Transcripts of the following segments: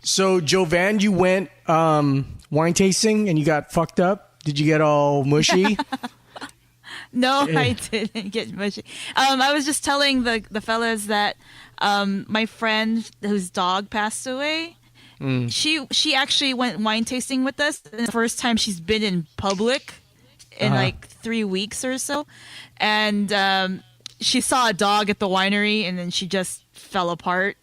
So, Jovan, you went wine tasting and you got fucked up? Did you get all mushy? No, I didn't get mushy. I was just telling the fellas that my friend whose dog passed away, she actually went wine tasting with us. And the first time she's been in public in like 3 weeks or so. And she saw a dog at the winery and then she just fell apart.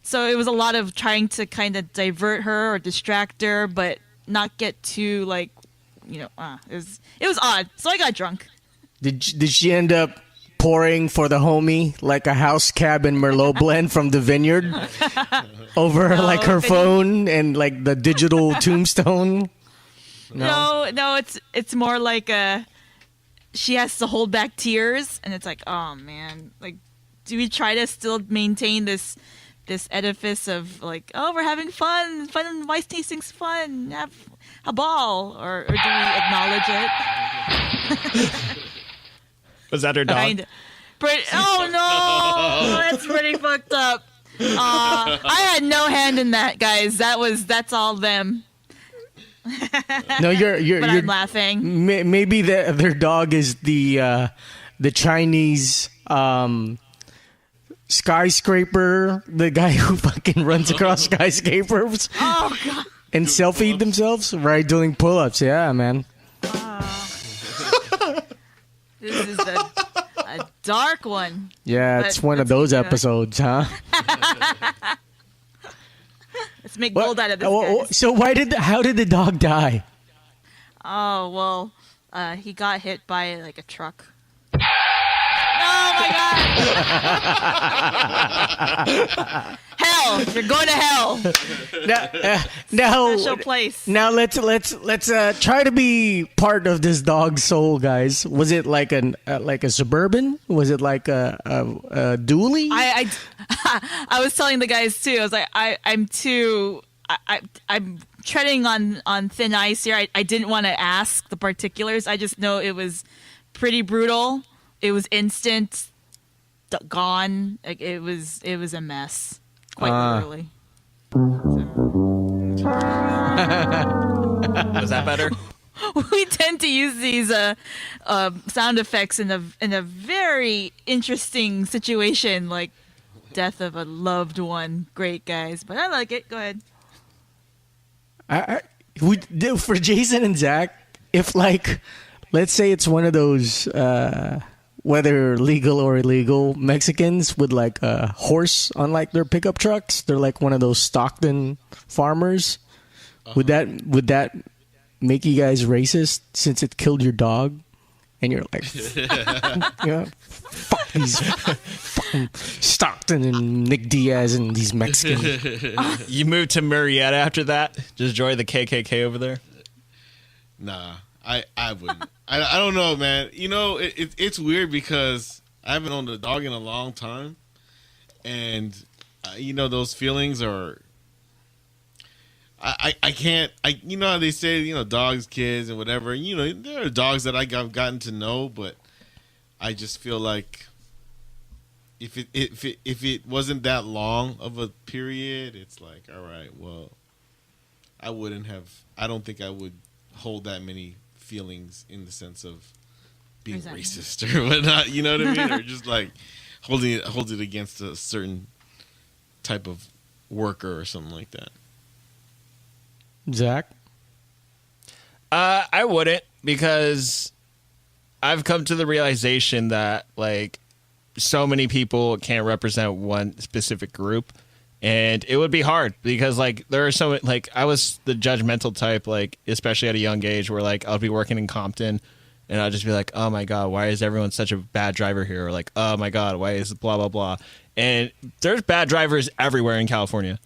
So it was a lot of trying to kind of divert her or distract her, but not get too like, it was odd. So I got drunk. Did she end up pouring for the homie like a house cabin Merlot blend from the vineyard over like her phone and like the digital tombstone? No, it's more like she has to hold back tears, and it's like, oh man, like, do we try to still maintain this edifice of like, oh, we're having fun wine tasting's fun, have a ball, or do we acknowledge it? Was that her dog? Oh no, that's pretty fucked up. I had no hand in that, guys. That's all them. No, you're I'm laughing. Maybe their dog is the Chinese skyscraper, the guy who fucking runs across skyscrapers. Oh god. And selfie themselves, right? Doing pull-ups. Yeah, man. This is a dark one. Yeah, it's one of those episodes, huh? Let's make gold out of this, guys. So how did the dog die? Oh, well, he got hit by like a truck. Oh my god! Hell, you're going to hell. Now, special place. Now let's try to be part of this dog's soul, guys. Was it like a Suburban? Was it like a dually? I was telling the guys too. I was like, I'm treading on thin ice here. I didn't want to ask the particulars. I just know it was pretty brutal. It was instant, gone. Like it was a mess, quite literally. Was that better? We tend to use these sound effects in a very interesting situation, like death of a loved one. Great, guys, but I like it. Go ahead. For Jason and Zach, if like, let's say it's one of those. Whether legal or illegal, Mexicans with like a horse on like their pickup trucks. They're like one of those Stockton farmers. Would that make you guys racist since it killed your dog? And you're like, fuck these fucking Stockton and Nick Diaz and these Mexicans. You moved to Murrieta after that? Just join the KKK over there? Nah, I wouldn't. I don't know, man. It's weird because I haven't owned a dog in a long time. And, those feelings are... I can't... you know how they say, dogs, kids, and whatever. There are dogs that I've gotten to know, but I just feel like if it wasn't that long of a period, it's like, all right, well, I don't think I would hold that many feelings in the sense of being racist or whatnot, you know what I mean? Or just like hold it against a certain type of worker or something like that. Zach? I wouldn't, because I've come to the realization that like so many people can't represent one specific group. And it would be hard because, like, there are so like I was the judgmental type, like, especially at a young age where, like, I'll be working in Compton and I'll just be like, oh, my God, why is everyone such a bad driver here? Or like, oh, my God, why is blah, blah, blah. And there's bad drivers everywhere in California.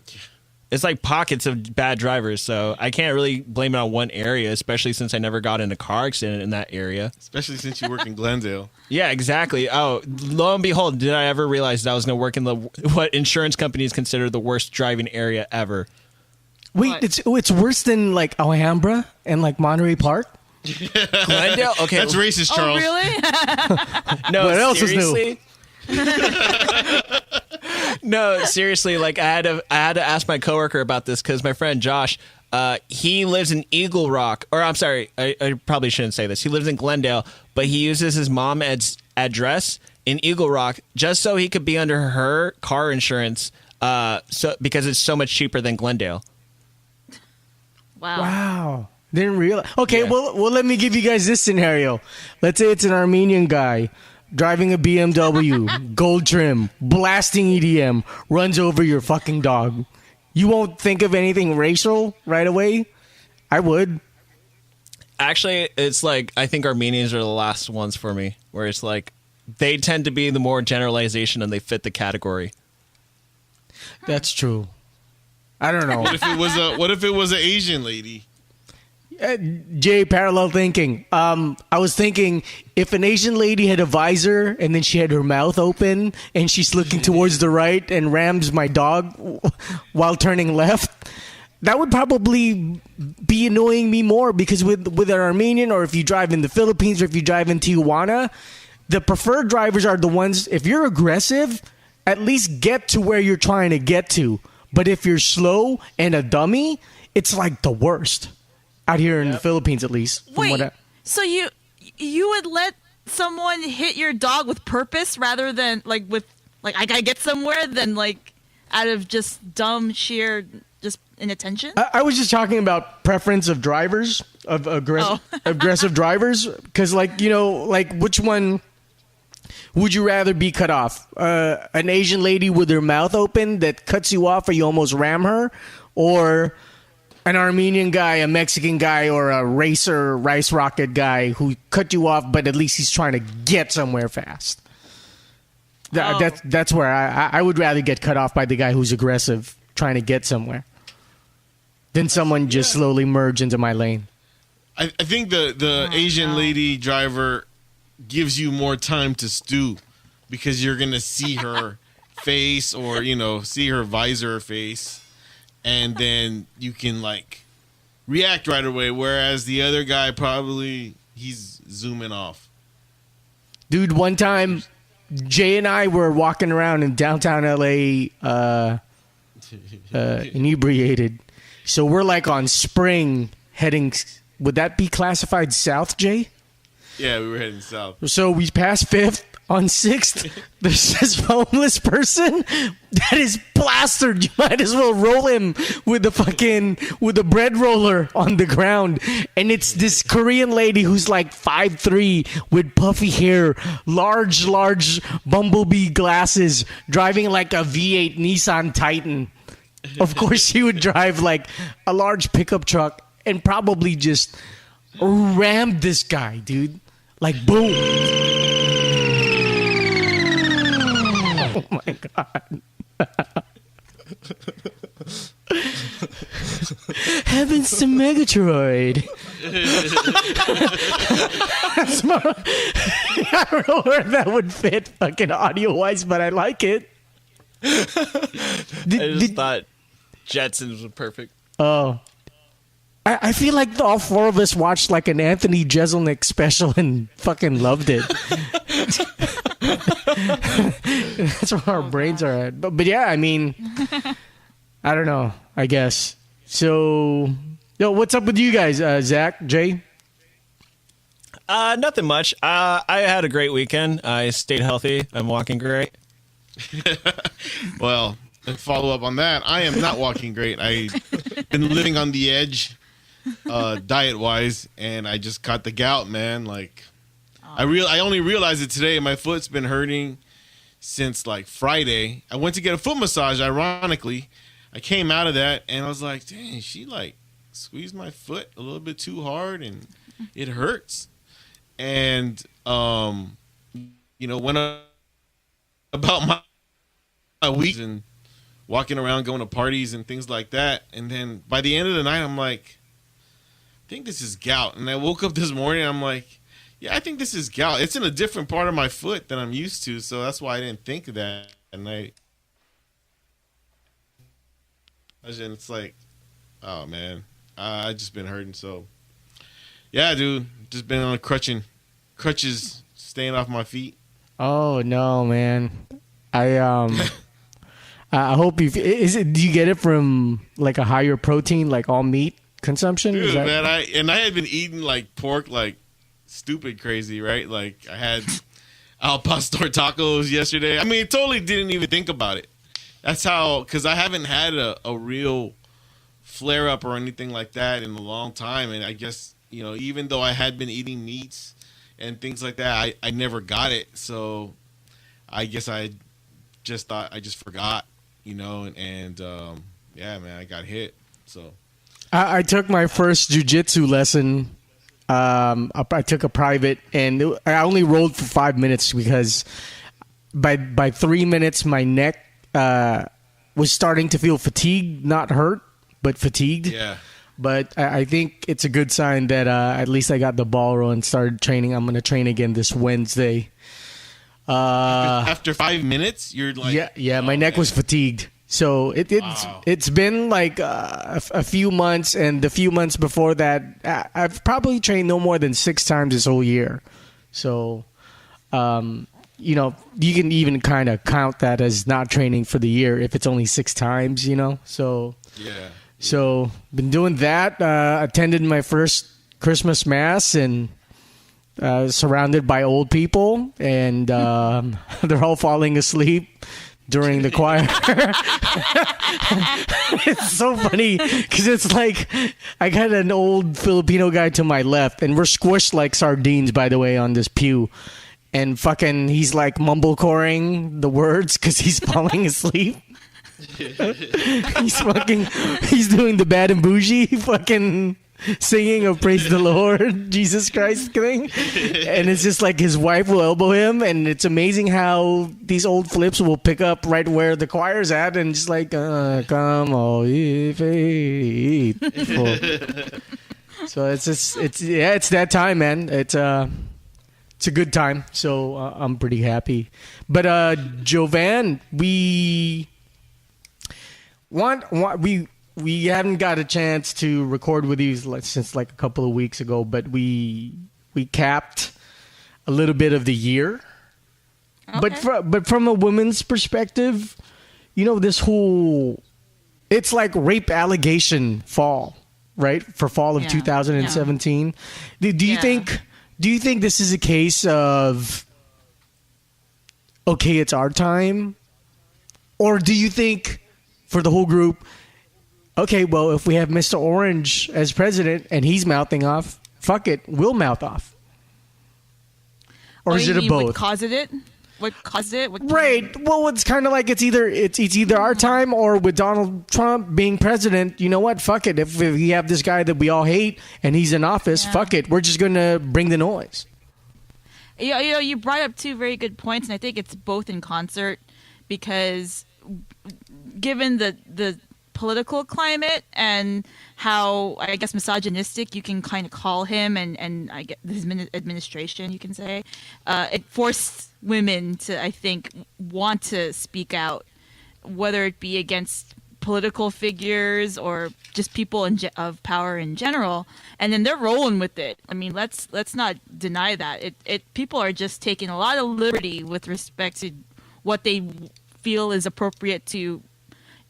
It's like pockets of bad drivers. So I can't really blame it on one area, especially since I never got in a car accident in that area. Especially since you work in Glendale. Yeah, exactly. Oh, lo and behold, did I ever realize that I was going to work in what insurance companies consider the worst driving area ever? Wait, it's worse than like Alhambra and like Monterey Park? Glendale? Okay. That's racist, Charles. Oh, really? No, what else seriously? is new? No, seriously, like I had to ask my coworker about this because my friend Josh, he lives in Eagle Rock, or I'm sorry, I probably shouldn't say this. He lives in Glendale, but he uses his mom's address in Eagle Rock just so he could be under her car insurance, because it's so much cheaper than Glendale. Wow. Didn't realize. Okay, Yeah. well, let me give you guys this scenario. Let's say it's an Armenian guy driving a BMW, gold trim, blasting EDM, runs over your fucking dog. You won't think of anything racial right away? I would. Actually, it's like I think Armenians are the last ones for me, where it's like they tend to be the more generalization and they fit the category. That's true. I don't know. What if it was an Asian lady? Jay, parallel thinking. I was thinking if an Asian lady had a visor and then she had her mouth open and she's looking towards the right and rams my dog while turning left, that would probably be annoying me more, because with an Armenian, or if you drive in the Philippines, or if you drive in Tijuana, the preferred drivers are the ones, if you're aggressive, at least get to where you're trying to get to. But if you're slow and a dummy, it's like the worst. Out here in the Philippines, at least. Wait, so you would let someone hit your dog with purpose rather than I gotta get somewhere, than like out of just dumb sheer just inattention? I was just talking about preference of drivers, of aggressive drivers, because which one would you rather be cut off? An Asian lady with her mouth open that cuts you off or you almost ram her, or an Armenian guy, a Mexican guy, or a racer rice rocket guy who cut you off, but at least he's trying to get somewhere fast? That's where I would rather get cut off by the guy who's aggressive, trying to get somewhere, than someone just slowly merge into my lane. I think the Asian lady driver gives you more time to stew, because you're gonna see her face, or see her visor face, and then you can react right away. Whereas the other guy he's zooming off. Dude, one time Jay and I were walking around in downtown LA, inebriated. So we're on Spring heading. Would that be classified south, Jay? Yeah, we were heading south. So we passed 5th on 6th. There's this homeless person that is plastered. You might as well roll him with a bread roller on the ground. And it's this Korean lady who's 5'3" with puffy hair, large bumblebee glasses, driving a V8 Nissan Titan. Of course, she would drive a large pickup truck and probably just rammed this guy, dude. Boom. Oh my God. Heavens to Megatroid. I don't know where that would fit fucking audio-wise, but I like it. I just thought Jetsons was perfect. Oh. I feel like all 4 of us watched an Anthony Jeselnik special and fucking loved it. That's where our brains are at. But yeah, I mean, I don't know, I guess. So, what's up with you guys, Zach, Jay? Nothing much. I had a great weekend. I stayed healthy. I'm walking great. Well, to follow up on that, I am not walking great. I've been living on the edge. Diet wise, and I just caught the gout, man. I only realized it today. My foot's been hurting since Friday. I went to get a foot massage. Ironically, I came out of that and I was like, dang, she squeezed my foot a little bit too hard and it hurts. And went about my week and walking around, going to parties and things like that. And then by the end of the night, I'm like, I think this is gout. And I woke up this morning, I'm like, yeah, I think this is gout. It's in a different part of my foot than I'm used to, so that's why I didn't think of that. And it's oh man, I just been hurting. So yeah, dude, just been on crutches, staying off my feet. Oh no, man. I hope you. Is it? Do you get it from like a higher protein, like all meat consumption? Dude, man, I had been eating like pork like stupid crazy, right? Like I had al pastor tacos yesterday. I mean, totally didn't even think about it. That's how, because I haven't had a real flare up or anything like that in a long time, and I guess even though I had been eating meats and things like that, I never got it. So I guess I just thought I just forgot, and yeah, man, I got hit. So I took my first jujitsu lesson. I took a private, and I only rolled for 5 minutes because by 3 minutes my neck was starting to feel fatigued, not hurt, but fatigued. yeah. But I think it's a good sign that at least I got the ball rolling and started training. I'm going to train again this Wednesday. After 5 minutes, you're like, yeah. My neck was fatigued, so it's been like a few months, and the few months before that, I've probably trained no more than 6 times this whole year. So, you can even kind of count that as not training for the year if it's only 6 times. So yeah. So been doing that. Attended my first Christmas mass and surrounded by old people, and they're all falling asleep during the choir. It's so funny because it's like I got an old Filipino guy to my left, and we're squished like sardines, by the way, on this pew. And fucking, he's like mumblecoring the words because he's falling asleep. He's doing the bad and bougie fucking singing of praise the Lord, Jesus Christ thing. And it's just like his wife will elbow him, and it's amazing how these old flips will pick up right where the choir's at and just like, come all ye faithful. So it's that time, man. It's a good time. So I'm pretty happy. But Jovan, we haven't got a chance to record with you since like a couple of weeks ago, but we capped a little bit of the year. Okay. But from a woman's perspective, this whole, it's like rape allegation fall, right? For fall of 2017. Yeah. Do you think this is a case of, okay, it's our time? Or do you think for the whole group, okay, well, if we have Mr. Orange as president and he's mouthing off, fuck it, we'll mouth off? Or is it a both? What caused it? Right. Well, it's kind of like it's either our time, or with Donald Trump being president, you know what? Fuck it. If we have this guy that we all hate and he's in office, fuck it. We're just going to bring the noise. You brought up 2 very good points, and I think it's both in concert, because given the political climate and how, I guess, misogynistic you can kind of call him, and I guess his administration, you can say, it forced women to, I think, want to speak out, whether it be against political figures or just people of power in general, and then they're rolling with it. I mean, let's not deny that people are just taking a lot of liberty with respect to what they feel is appropriate to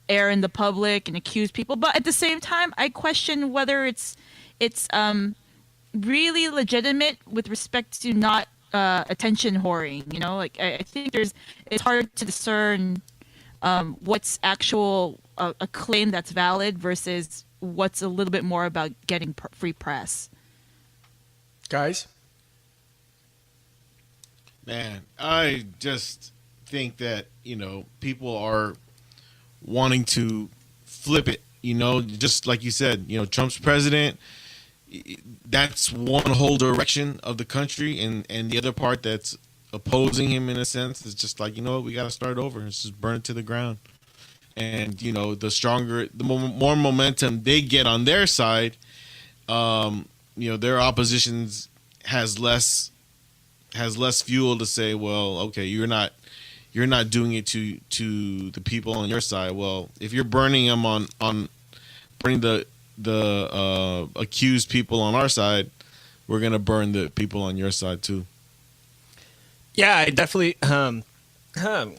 air in the public and accuse people. But at the same time, I question whether it's really legitimate with respect to not attention whoring. Like I think it's hard to discern what's actual a claim that's valid versus what's a little bit more about getting free press. Guys, man, I just think that people are wanting to flip it, just like you said, Trump's president, that's one whole direction of the country, and the other part that's opposing him in a sense is just like, we got to start over. It's just burn it to the ground. And the more momentum they get on their side, their oppositions has less fuel to say, well, okay, you're not doing it to the people on your side. Well, if you're burning them on burning the accused people on our side, we're gonna burn the people on your side too. Yeah, I definitely.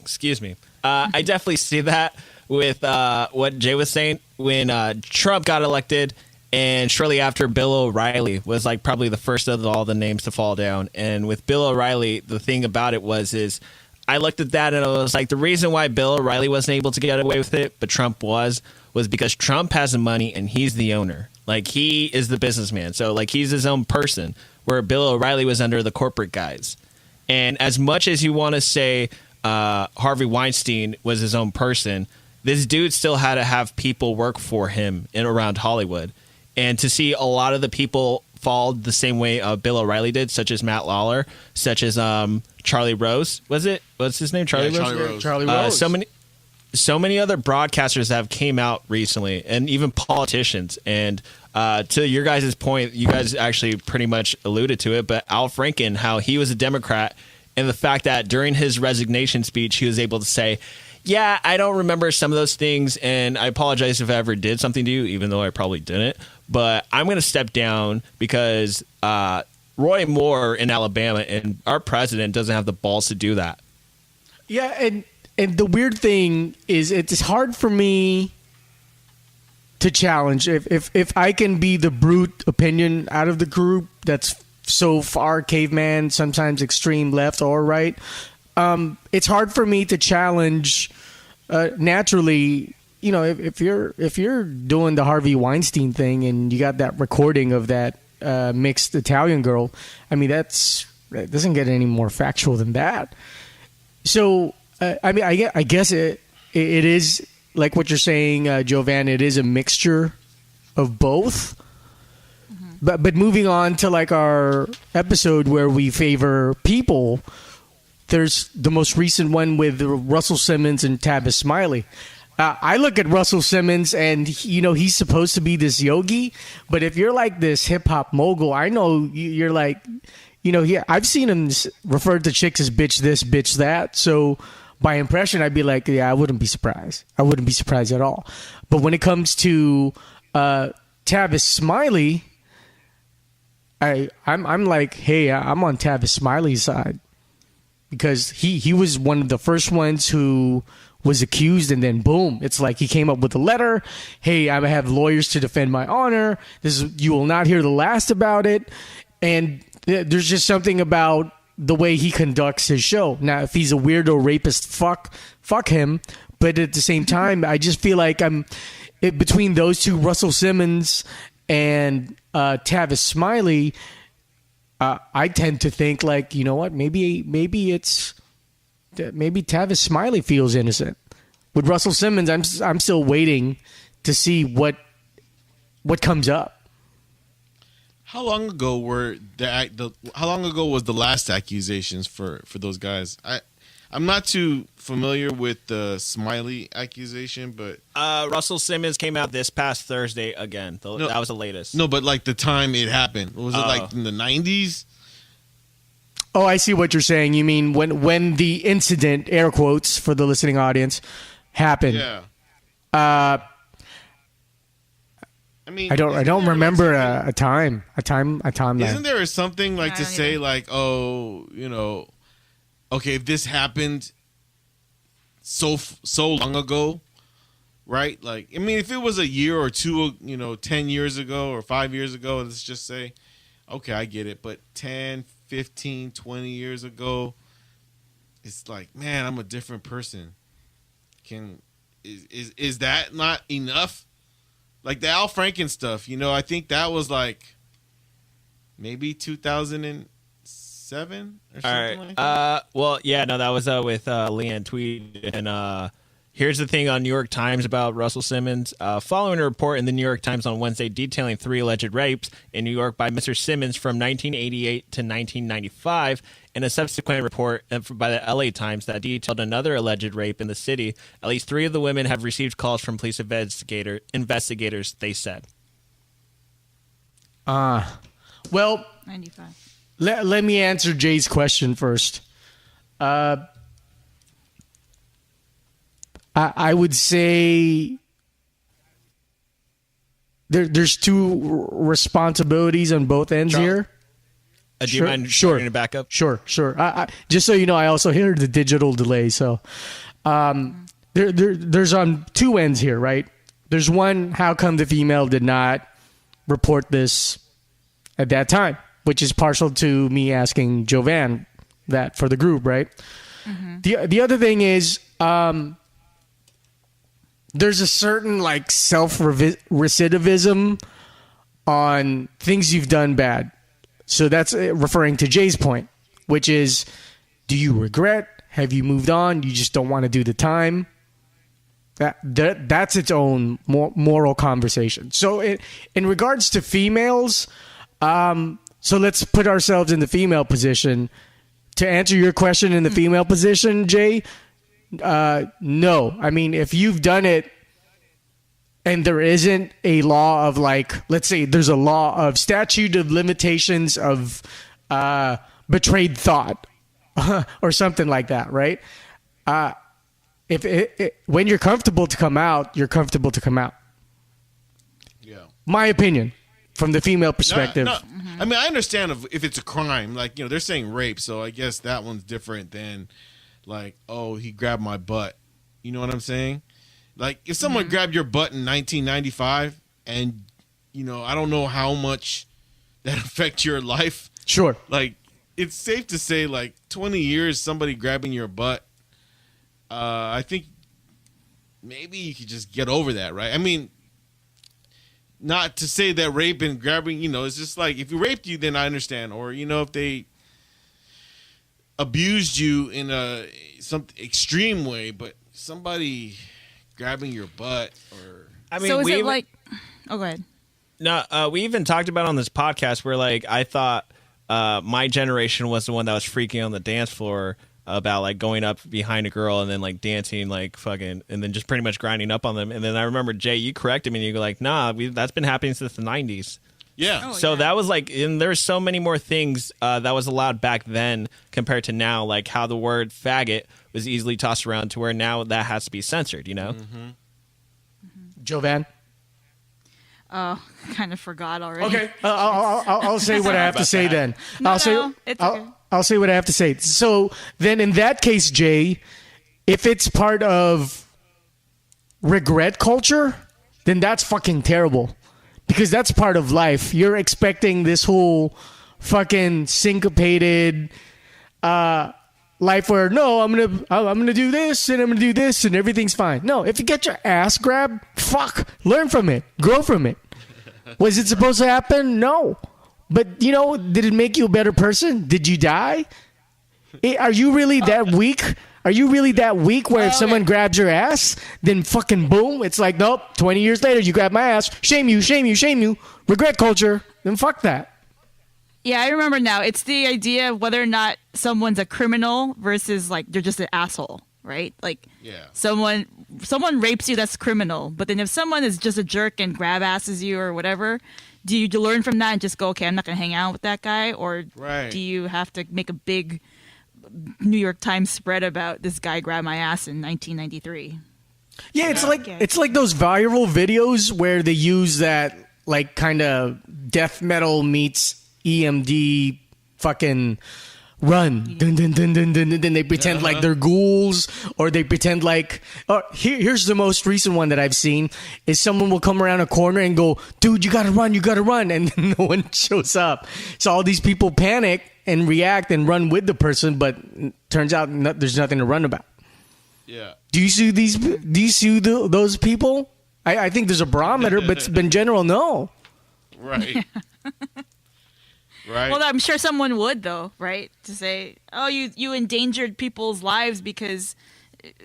Excuse me. I definitely see that with what Jay was saying when Trump got elected, and shortly after, Bill O'Reilly was like probably the first of all the names to fall down. And with Bill O'Reilly, the thing about it is I looked at that and I was like, the reason why Bill O'Reilly wasn't able to get away with it, but Trump was because Trump has the money and he's the owner. Like, he is the businessman. So, like, he's his own person, where Bill O'Reilly was under the corporate guys. And as much as you want to say Harvey Weinstein was his own person, this dude still had to have people work for him in around Hollywood. And to see a lot of the people fall the same way Bill O'Reilly did, such as Matt Lawler, such as Charlie Rose. What's his name? Charlie Rose? Charlie Rose. So many other broadcasters have came out recently, and even politicians. And to your guys' point, you guys actually pretty much alluded to it, but Al Franken, how he was a Democrat, and the fact that during his resignation speech, he was able to say, yeah, I don't remember some of those things, and I apologize if I ever did something to you, even though I probably didn't. But I'm going to step down because Roy Moore in Alabama and our president doesn't have the balls to do that. Yeah, and the weird thing is it's hard for me to challenge if I can be the brute opinion out of the group that's so far caveman, sometimes extreme left or right. It's hard for me to challenge naturally. You know, if you're doing the Harvey Weinstein thing and you got that recording of that mixed Italian girl, I mean, that doesn't get any more factual than that. So, I mean, I guess it is like what you're saying, Jovan. It is a mixture of both. Mm-hmm. But moving on to like our episode where we favor people, there's the most recent one with Russell Simmons and Tavis Smiley. I look at Russell Simmons and, he's supposed to be this yogi. But if you're like this hip hop mogul, I know you're like, I've seen him refer to chicks as bitch this, bitch that. So by impression, I'd be like, yeah, I wouldn't be surprised. I wouldn't be surprised at all. But when it comes to Tavis Smiley, I'm like, hey, I'm on Tavis Smiley's side. Because he was one of the first ones who was accused, and then boom, it's like he came up with a letter. Hey, I have lawyers to defend my honor. You will not hear the last about it. And there's just something about the way he conducts his show. Now, if he's a weirdo rapist, fuck him. But at the same time, I just feel like between those two, Russell Simmons and Tavis Smiley. I tend to think like, you know what? Maybe Tavis Smiley feels innocent. With Russell Simmons, I'm still waiting to see what comes up. How long ago was the last accusations for those guys? I'm not too familiar with the Smiley accusation, but Russell Simmons came out this past Thursday again. That was the latest. No, but like the time it happened, was it like in the 90s? Oh, I see what you're saying. You mean when the incident, air quotes for the listening audience, happened? Yeah. I mean, I don't remember a timeline. Isn't there something like to say like, oh, okay, if this happened so long ago, right? Like, I mean, if it was a year or two, 10 years ago or 5 years ago, let's just say, okay, I get it. But 10, 15, 20 years ago, it's like, man, I'm a different person. Is that not enough? Like the Al Franken stuff, I think that was like maybe 2007 or something like that. Well, yeah, no, that was with Leanne Tweed. And here's the thing on New York Times about Russell Simmons. Following a report in the New York Times on Wednesday detailing 3 alleged rapes in New York by Mr. Simmons from 1988 to 1995, and a subsequent report by the LA Times that detailed another alleged rape in the city, at least 3 of the women have received calls from police investigators, they said. Well, 95. Let me answer Jay's question first. I would say there's 2 responsibilities on both ends here. Do you mind starting to back up? Sure. Just so you know, I also hear the digital delay. So There's on two ends here, right? There's one, how come the female did not report this at that time, which is partial to me asking Jovan that for the group, right? The other thing is there's a certain like self-recidivism on things you've done bad. So that's referring to Jay's point, which is, do you regret? Have you moved on? You just don't want to do the time? That's its own moral conversation. So in regards to females, so let's put ourselves in the female position. To answer your question in the female position, Jay, no. I mean, if you've done it and there isn't a law of like, let's say there's a law of statute of limitations of betrayed thought or something like that, right? When you're comfortable to come out, you're comfortable to come out. Yeah. My opinion from the female perspective. No, I mean, I understand if it's a crime, like, you know, they're saying rape, so I guess that one's different than like, oh, he grabbed my butt. You know what I'm saying? Like, if someone grabbed your butt in 1995 and, you know, I don't know how much that affects your life. Sure. Like, it's safe to say, like, 20 years, somebody grabbing your butt, I think maybe you could just get over that, right? I mean, not to say that rape and grabbing, you know, it's just like, if you raped you, then I understand. Or, you know, if they abused you in some extreme way, but somebody grabbing your butt or... I mean, so is it like... Oh, go ahead. No, we even talked about on this podcast where, like, I thought my generation was the one that was freaking on the dance floor about like going up behind a girl and then like dancing like fucking and then just pretty much grinding up on them. And then I remember, Jay, you corrected me and you go like, nah, that's been happening since the 90s. Yeah. Oh, So yeah. that was like, and there's so many more things that was allowed back then compared to now, like how the word faggot was easily tossed around to where now that has to be censored, you know? Jovan? Oh, kind of forgot already. Okay. I'll say what I have to say then. It's okay. I'll say what I have to say. So then in that case, Jay, if it's part of regret culture, then that's fucking terrible. Because that's part of life. You're expecting this whole fucking syncopated life where, no, I'm gonna do this and I'm gonna do this and everything's fine. No, if you get your ass grabbed, fuck, learn from it, grow from it. Was it supposed to happen? No. But, you know, did it make you a better person? Did you die? Are you really that weak? Are you really that weak where if someone grabs your ass, then fucking boom, it's like, nope, 20 years later, you grab my ass. Shame you, shame you, shame you. Regret culture. Then fuck that. Yeah, I remember now. It's the idea of whether or not someone's a criminal versus like they're just an asshole, right? Like someone rapes you, that's criminal. But then if someone is just a jerk and grab asses you or whatever, do you learn from that and just go, okay, I'm not going to hang out with that guy? Or do you have to make a big New York Times spread about this guy grabbed my ass in 1993? Yeah, it's like those viral videos where they use that like kind of death metal meets EMD fucking run. Dun, dun, dun, dun, dun, dun, dun. They pretend like they're ghouls, or they pretend like... here's the most recent one that I've seen, is someone will come around a corner and go, dude, you gotta run, and then no one shows up. So all these people panic and react and run with the person, but turns out there's nothing to run about. Yeah. Do you sue those people? I think there's a barometer, but in general, no. Right. Right. Well, I'm sure someone would, though, right? To say, oh, you endangered people's lives because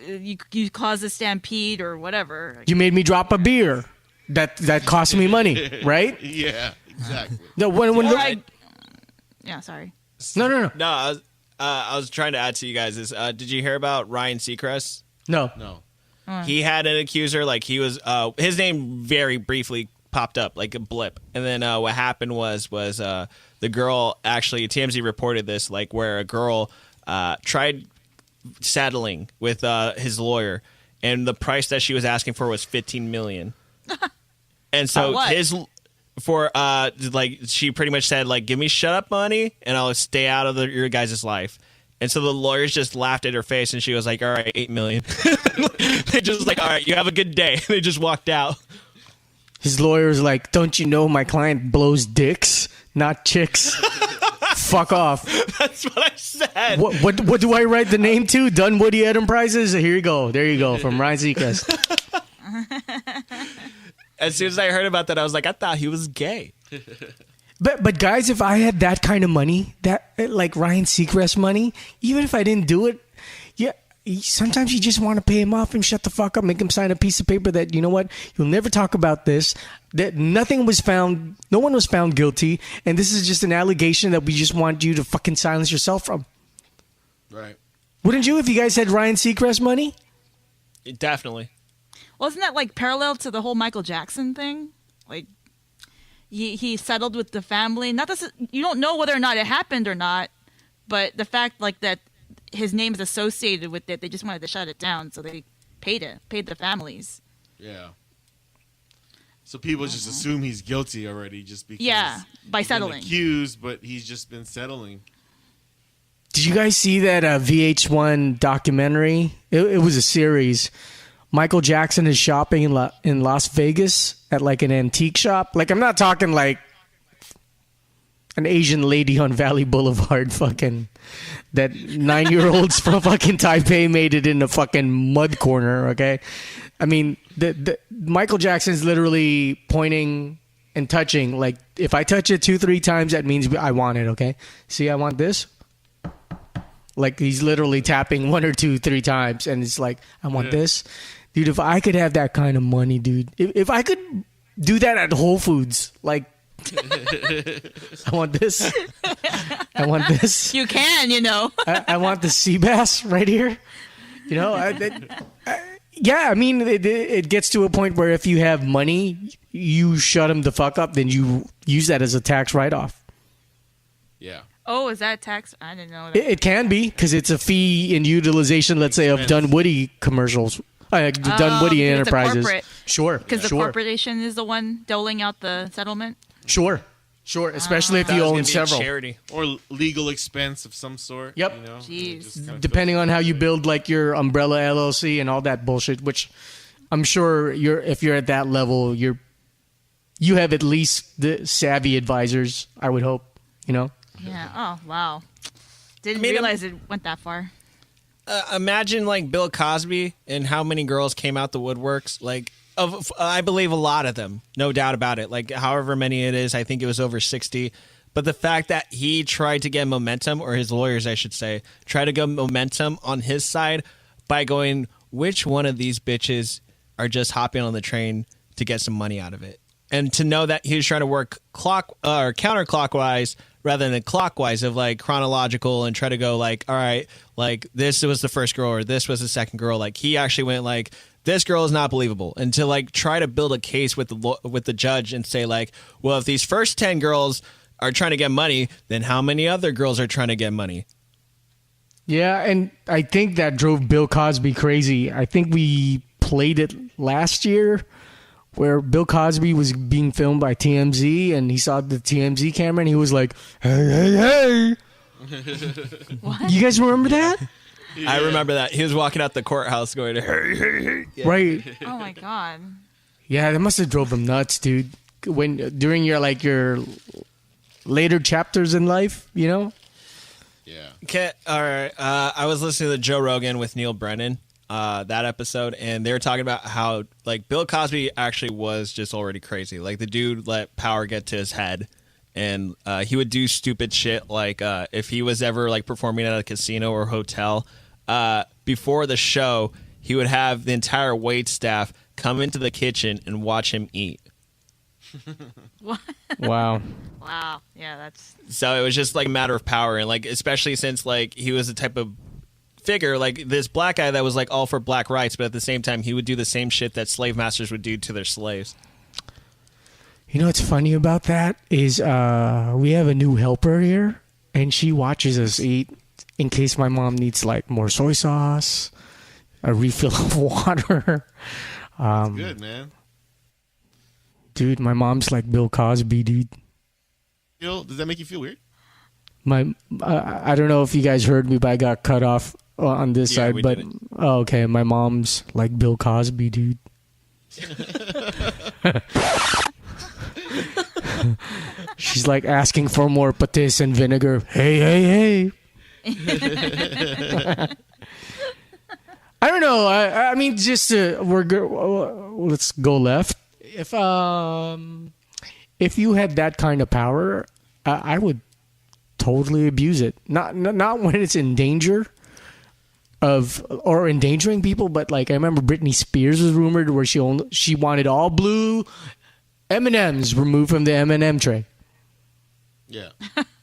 you caused a stampede or whatever. You made me drop a beer. That cost me money, right? Yeah, exactly. No, yeah, sorry. No. No, I was trying to add to you guys this. Did you hear about Ryan Seacrest? No. He had an accuser, like he was, his name very briefly popped up like a blip. And then what happened was the girl, actually, TMZ reported this, like where a girl tried settling with his lawyer, and the price that she was asking for was $15 million. And so like she pretty much said, like, give me shut up money and I'll stay out of your guys' life. And so the lawyers just laughed at her face, and she was like, all right, $8 million. They just like, all right, you have a good day. They just walked out. His lawyer's like, don't you know my client blows dicks, not chicks? Fuck off. That's what I said. What do I write the name to? Dunwoody Enterprises? Here you go. There you go. From Ryan Seacrest. As soon as I heard about that, I was like, I thought he was gay. But guys, if I had that kind of money, that like Ryan Seacrest money, even if I didn't do it, yeah, sometimes you just want to pay him off and shut the fuck up, make him sign a piece of paper that, you know what, you'll never talk about this, that nothing was found, no one was found guilty, and this is just an allegation that we just want you to fucking silence yourself from. Right. Wouldn't you if you guys had Ryan Seacrest money? Definitely. Wasn't that like parallel to the whole Michael Jackson thing? Like he settled with the family. Not this, you don't know whether or not it happened or not, but the fact like that his name is associated with it, they just wanted to shut it down, so they paid the families. Yeah. So people just assume he's guilty already just because by settling. He's been accused, but he's just been settling. Did you guys see that VH1 documentary? It was a series. Michael Jackson is shopping in Las Vegas at like an antique shop. Like, I'm not talking like an Asian lady on Valley Boulevard fucking that 9-year-olds from fucking Taipei made it in a fucking mud corner, okay? I mean, the Michael Jackson's literally pointing and touching. Like, if I touch it 2-3 times, that means I want it, okay? See, I want this. Like, he's literally tapping 1 or 2, 3 times, and it's like, I want this. Dude, if I could have that kind of money, dude, if I could do that at Whole Foods, like, I want this. I want this. You can, you know. I want the sea bass right here. You know, I mean, it gets to a point where if you have money, you shut them the fuck up, then you use that as a tax write-off. Yeah. Oh, is that tax? I didn't know that. It can be, because it's a fee in utilization, let's say, of Dunwoody commercials. Dunwoody Enterprises. Sure. Because the corporation is the one doling out the settlement? Sure. Especially if you own several. Charity. Or legal expense of some sort. Yep. You know? Jeez. Depending on how you build like your umbrella LLC and all that bullshit, which I'm sure if you're at that level, you have at least the savvy advisors, I would hope, you know? Yeah. Oh, wow. Didn't realize it went that far. Imagine like Bill Cosby and how many girls came out the woodworks. Like, I believe a lot of them, no doubt about it. Like, however many it is, I think it was over 60. But the fact that he tried to get momentum, or his lawyers, I should say, try to get momentum on his side by going, which one of these bitches are just hopping on the train to get some money out of it? And to know that he was trying to work counterclockwise rather than clockwise, of like chronological, and try to go like, all right, like this was the first girl or this was the second girl. Like, he actually went like, this girl is not believable, and to like try to build a case with the judge and say like, well, if these first 10 girls are trying to get money, then how many other girls are trying to get money? Yeah, and I think that drove Bill Cosby crazy. I think we played it last year where Bill Cosby was being filmed by TMZ, and he saw the TMZ camera, and he was like, hey. What? You guys remember that? Yeah. I remember that. He was walking out the courthouse going, hey. Yeah. Right. Oh, my God. Yeah, that must have drove him nuts, dude. During your later chapters in life, you know? Yeah. Okay, all right. I was listening to Joe Rogan with Neil Brennan, that episode, and they were talking about how like Bill Cosby actually was just already crazy. Like, the dude let power get to his head, and he would do stupid shit. Like, if he was ever like performing at a casino or hotel, before the show, he would have the entire wait staff come into the kitchen and watch him eat. What? Wow. Wow. Yeah, that's... So it was just like a matter of power, and like, especially since like he was the type of figure, like this black guy that was like all for black rights, but at the same time he would do the same shit that slave masters would do to their slaves. You know what's funny about that is we have a new helper here, and she watches us eat in case my mom needs like more soy sauce, a refill of water. That's good, man. Dude, my mom's like Bill Cosby, dude. Does that make you feel weird? I don't know if you guys heard me, but I got cut off on this side. we But didn't. okay, my mom's like Bill Cosby, dude. She's like asking for more patis and vinegar. Hey, hey, hey. I don't know. I mean, just let's go left. If you had that kind of power, I would totally abuse it. Not when it's in danger of or endangering people, but like I remember Britney Spears was rumored where she wanted all blue M&Ms removed from the M&M tray. Yeah.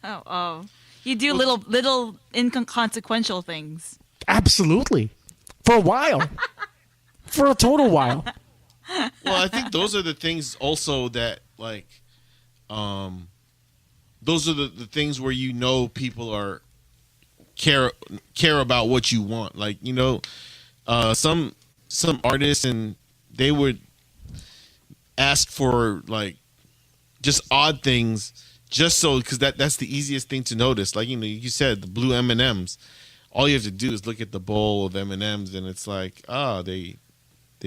Oh. You do little inconsequential things. Absolutely. For a while. For a total while. Well, I think those are the things also that like those are the things where you know people are care about what you want. Like, you know, some artists and they would ask for like just odd things just so because that's the easiest thing to notice. Like, you know, you said the blue M&Ms. All you have to do is look at the bowl of M&Ms and it's like, they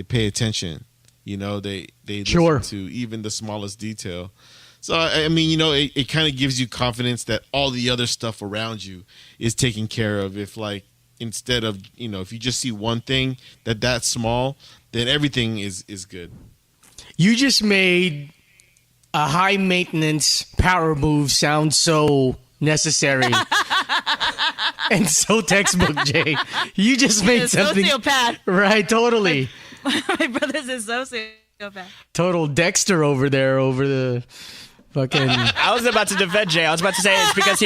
pay attention. You know, they Sure. listen to even the smallest detail. So, I mean, you know, it kind of gives you confidence that all the other stuff around you is taken care of. If, like, instead of, you know, if you just see one thing that's small, then everything is good. You just made a high maintenance power move sound so necessary and so textbook, Jay. You just made something. Sociopath. Right, totally. My brother's a sociopath. Total Dexter over there over the fucking. I was about to defend Jay. I was about to say it's because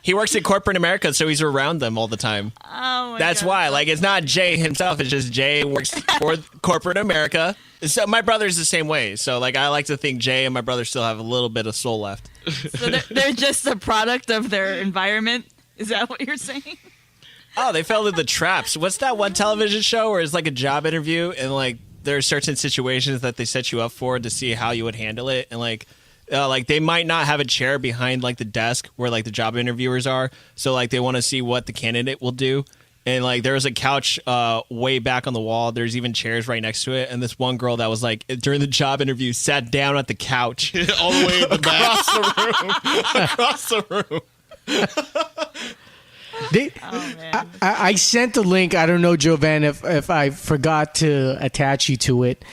he works in corporate America, so he's around them all the time. Oh my That's God. why. Like, it's not Jay himself. It's just Jay works for corporate America. So my brother's the same way. So, like, I like to think Jay and my brother still have a little bit of soul left. So they're just a product of their environment? Is that what you're saying? Oh, they fell into the traps. What's that one television show where it's like a job interview and, like, there are certain situations that they set you up for to see how you would handle it, and like they might not have a chair behind like the desk where like the job interviewers are, so like they want to see what the candidate will do, and like there was a couch way back on the wall. There's even chairs right next to it, and this one girl that was like during the job interview sat down at the couch All the way in the back. across the room. Man. I sent a link. I don't know, Jovan, if I forgot to attach you to it.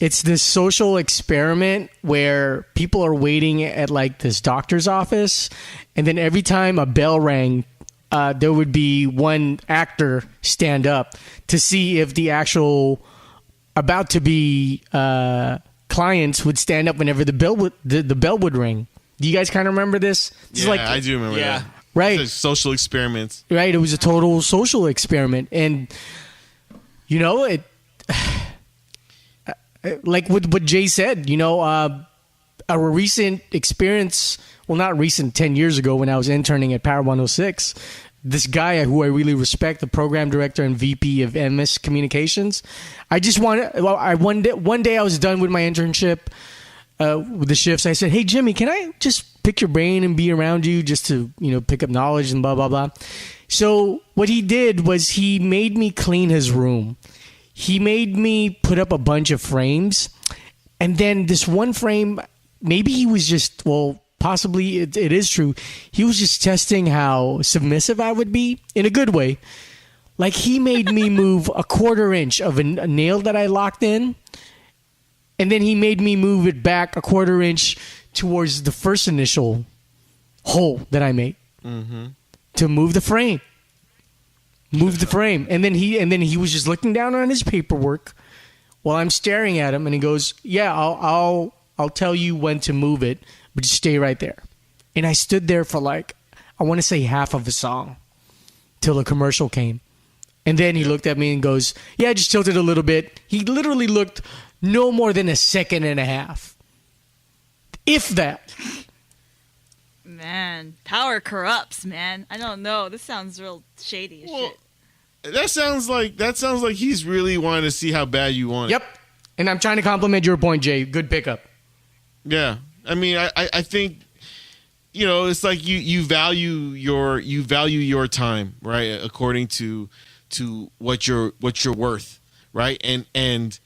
It's this social experiment where people are waiting at like this doctor's office, and then every time a bell rang, there would be one actor stand up to see if the actual about to be clients would stand up whenever the bell would ring. Do you guys kind of remember this? It's Yeah, I do remember that. Right. It's like social experiments. Right, it was a total social experiment, and you know it. Like what Jay said, you know, a recent experience. Well, not recent. 10 years ago, when I was interning at Power 106, this guy who I really respect, the program director and VP of MS Communications. I just wanted. Well, one day I was done with my internship. With the shifts, I said, "Hey Jimmy, can I just pick your brain and be around you just to, you know, pick up knowledge and blah blah blah." So what he did was he made me clean his room. He made me put up a bunch of frames, and then this one frame, maybe he was just possibly it is true. He was just testing how submissive I would be in a good way. Like he made me move a quarter inch of a nail that I locked in. And then he made me move it back a quarter inch towards the first initial hole that I made to move the frame. Move the frame, and then he was just looking down on his paperwork while I'm staring at him, and he goes, "Yeah, I'll tell you when to move it, but just stay right there." And I stood there for like I want to say half of a song till the commercial came, and then he looked at me and goes, "Yeah, just tilt it a little bit." He literally looked. No more than a second and a half. If that. Man, power corrupts, man. I don't know. This sounds real shady as shit. That sounds like he's really wanting to see how bad you want it. Yep. And I'm trying to compliment your point, Jay. Good pickup. Yeah. I mean, I think it's like you value your time, right? According to what you're worth, right? And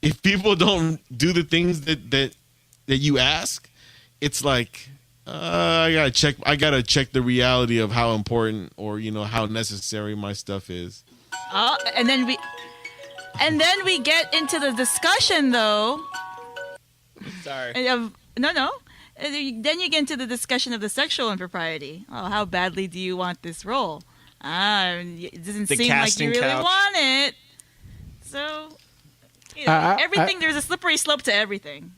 if people don't do the things that you ask, it's like I gotta check the reality of how important or how necessary my stuff is. And then we get into the discussion though. Sorry. No. Then you get into the discussion of the sexual impropriety. Oh, how badly do you want this role? It doesn't seem like you really want it. So, everything, there's a slippery slope to everything.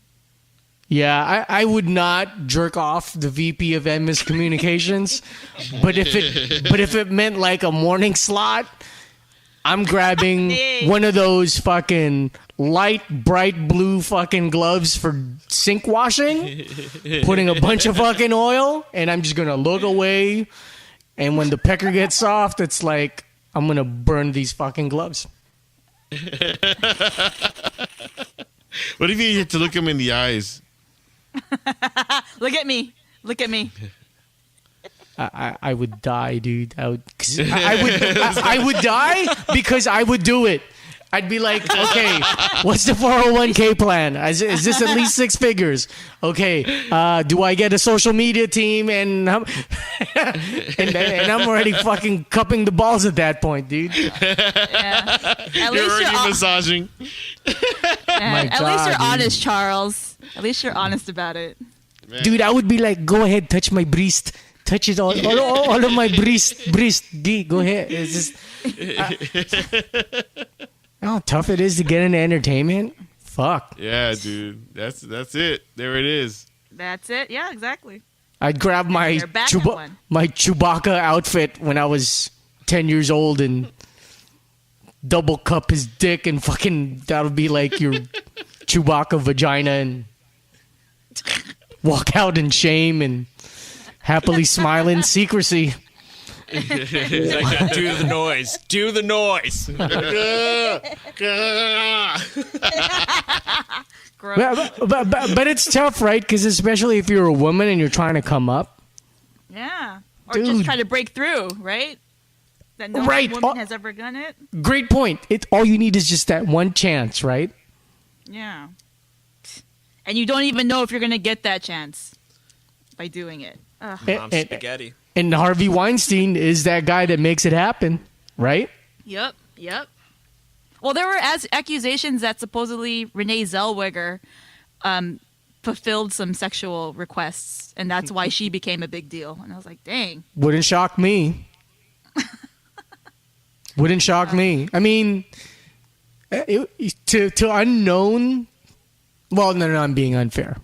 Yeah, I would not jerk off the VP of MS Communications, but if it meant like a morning slot, I'm grabbing one of those fucking light, bright blue fucking gloves for sink washing, putting a bunch of fucking oil, and I'm just gonna look away. And when the pecker gets soft, it's like I'm gonna burn these fucking gloves. What if you get to look him in the eyes? Look at me. I would die, dude. I would die because I would do it. I'd be like, okay, what's the 401k plan? Is this at least 6 figures? Okay, do I get a social media team? And I'm already fucking cupping the balls at that point, dude. Yeah. At least you're already massaging. At least you're honest, Charles. At least you're honest about it. Man. Dude, I would be like, go ahead, touch my breast. Touch it all of my breast. Go ahead. It's just... how tough it is to get into entertainment? Fuck. Yeah, dude. That's it. There it is. That's it. Yeah, exactly. I'd grab my Chewbacca outfit when I was 10 years old and double cup his dick and fucking that would be like your Chewbacca vagina and walk out in shame and happily smile in secrecy. He's like, do the noise. Do the noise. but it's tough, right? Because especially if you're a woman and you're trying to come up. Yeah. Or Dude. just try to break through, right? That no woman has ever done it. Great point. All you need is just that one chance, right? Yeah. And you don't even know if you're going to get that chance by doing it. Mom's spaghetti. And Harvey Weinstein is that guy that makes it happen, right? Yep. Well, there were accusations that supposedly Renee Zellweger fulfilled some sexual requests, and that's why she became a big deal. And I was like, dang. Wouldn't shock me. Wouldn't shock me. I mean, to unknown... Well, no, I'm being unfair.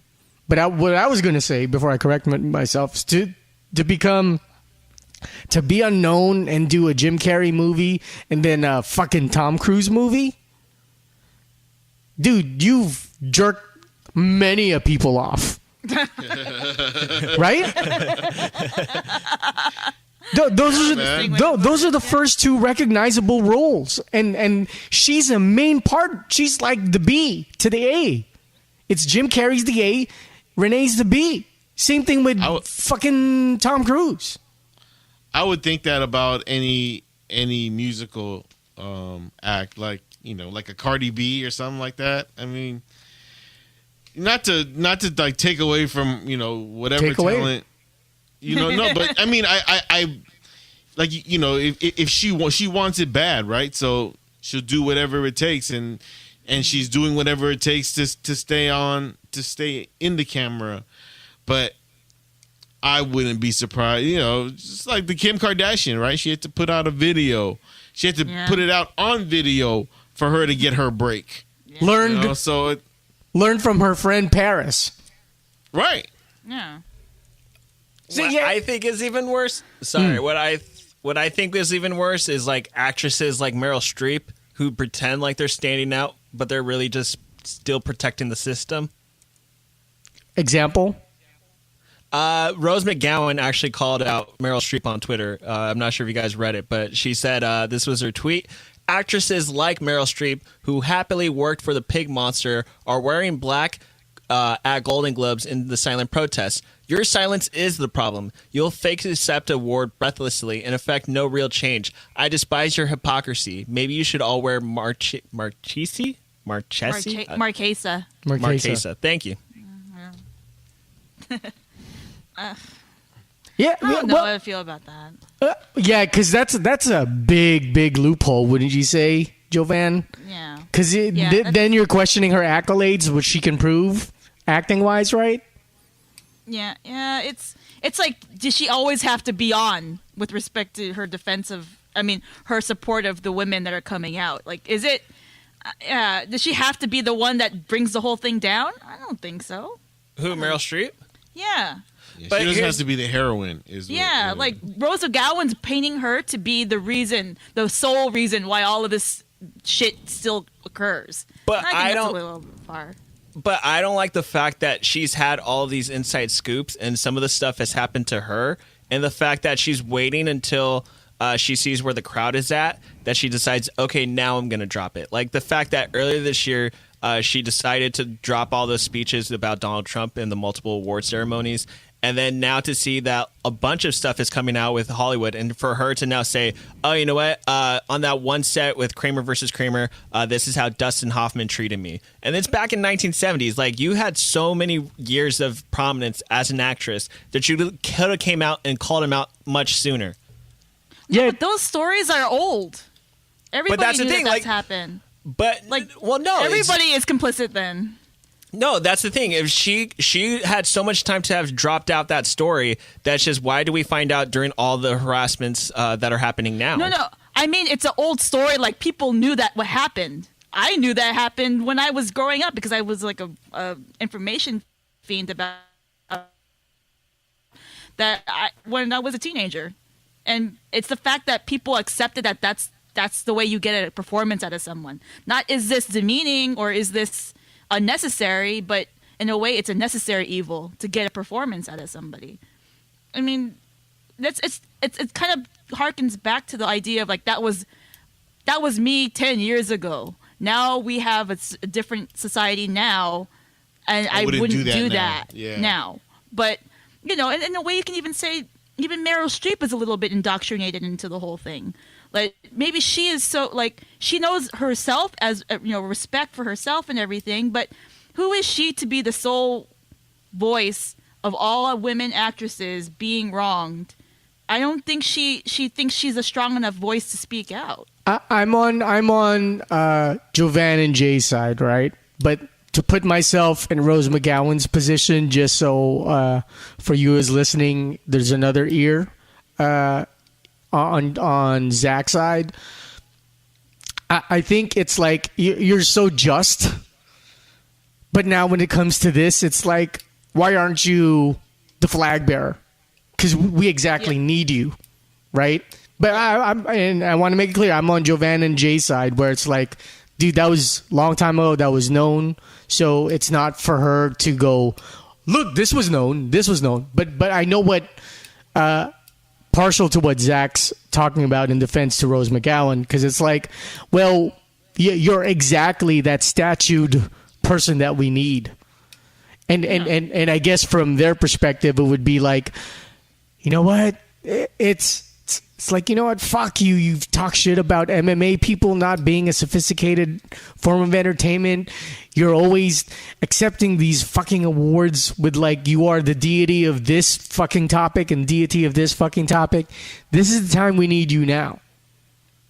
But what I was going to say before I correct myself is to be unknown and do a Jim Carrey movie and then a fucking Tom Cruise movie. Dude, you've jerked many a people off. Right? Those are the first 2 recognizable roles. And she's a main part. She's like the B to the A. It's Jim Carrey's the A, Renee's the B. Same thing with fucking Tom Cruise. I would think that about any musical act, like like a Cardi B or something like that. I mean, not to like take away from whatever talent. No, but I mean, I like if she wants it bad, right? So she'll do whatever it takes, and she's doing whatever it takes to stay in the camera. But I wouldn't be surprised, just like the Kim Kardashian, right? She had to put out a video. She had to put it out on video for her to get her break. Yeah. Learned from her friend Paris. Right. Yeah. I think is even worse. Sorry, what I think is even worse is like actresses like Meryl Streep who pretend like they're standing out, but they're really just still protecting the system. Example? Rose McGowan actually called out Meryl Streep on Twitter. I'm not sure if you guys read it, but she said this was her tweet. Actresses like Meryl Streep, who happily worked for the pig monster, are wearing black at Golden Globes in the silent protest. Your silence is the problem. You'll fake accept award breathlessly and affect no real change. I despise your hypocrisy. Maybe you should all wear Marchesi? Marquesa. Marquesa. Thank you. Yeah, I don't know how I feel about that. yeah, because that's a big loophole, wouldn't you say, Jovan? Yeah. Because then you're questioning her accolades, which she can prove acting wise, right? Yeah. It's like, does she always have to be on with respect to her defense of? I mean, her support of the women that are coming out. Like, is it? Does she have to be the one that brings the whole thing down? I don't think so. Who, Meryl Streep? Yeah. But she doesn't have to be the heroine. Like Rose McGowan's painting her to be the sole reason why all of this shit still occurs. But I think that's a little far. But I don't like the fact that she's had all of these inside scoops and some of the stuff has happened to her, and the fact that she's waiting until she sees where the crowd is at, that she decides, okay, now I'm going to drop it. Like the fact that earlier this year, she decided to drop all those speeches about Donald Trump in the multiple award ceremonies. And then now to see that a bunch of stuff is coming out with Hollywood, and for her to now say, oh, you know what? On that one set with Kramer versus Kramer, this is how Dustin Hoffman treated me. And it's back in 1970s. Like, you had so many years of prominence as an actress that you could have came out and called him out much sooner. Yeah, But those stories are old. Everybody that's the knew thing, that's like- happened. But, Like, well, no. Everybody is complicit then. No, that's the thing. If she had so much time to have dropped out that story, that's just why do we find out during all the harassments that are happening now? No. I mean, it's an old story. Like, people knew that what happened. I knew that happened when I was growing up because I was like a information fiend about when I was a teenager. And it's the fact that people accepted that that's the way you get a performance out of someone. Not is this demeaning or is this unnecessary, but in a way it's a necessary evil to get a performance out of somebody. I mean, it kind of harkens back to the idea of like that was me 10 years ago. Now we have a different society now, and I wouldn't do that now. But in a way you can even say even Meryl Streep is a little bit indoctrinated into the whole thing. Like maybe she is so like she knows herself as respect for herself and everything, but who is she to be the sole voice of all women actresses being wronged? I don't think she thinks she's a strong enough voice to speak out. I'm on Jovan and Jay's side, right? But to put myself in Rose McGowan's position, just so for you as listening, there's another ear. On Zach's side, I think it's like you're so just, but now when it comes to this, it's like, why aren't you the flag bearer? Because we exactly need you, right? But I want to make it clear, I'm on Jovan and Jay's side, where it's like, dude, that was a long time ago, that was known, so it's not for her to go, look, this was known. But I know what. Partial to what Zach's talking about in defense to Rose McGowan, because it's like, well, you're exactly that statued person that we need, and I guess from their perspective, it would be like, you know what, it's like, you know what, fuck you. You've talked shit about MMA people not being a sophisticated form of entertainment. You're always accepting these fucking awards with like you are the deity of this fucking topic and deity of this fucking topic. This is the time we need you now.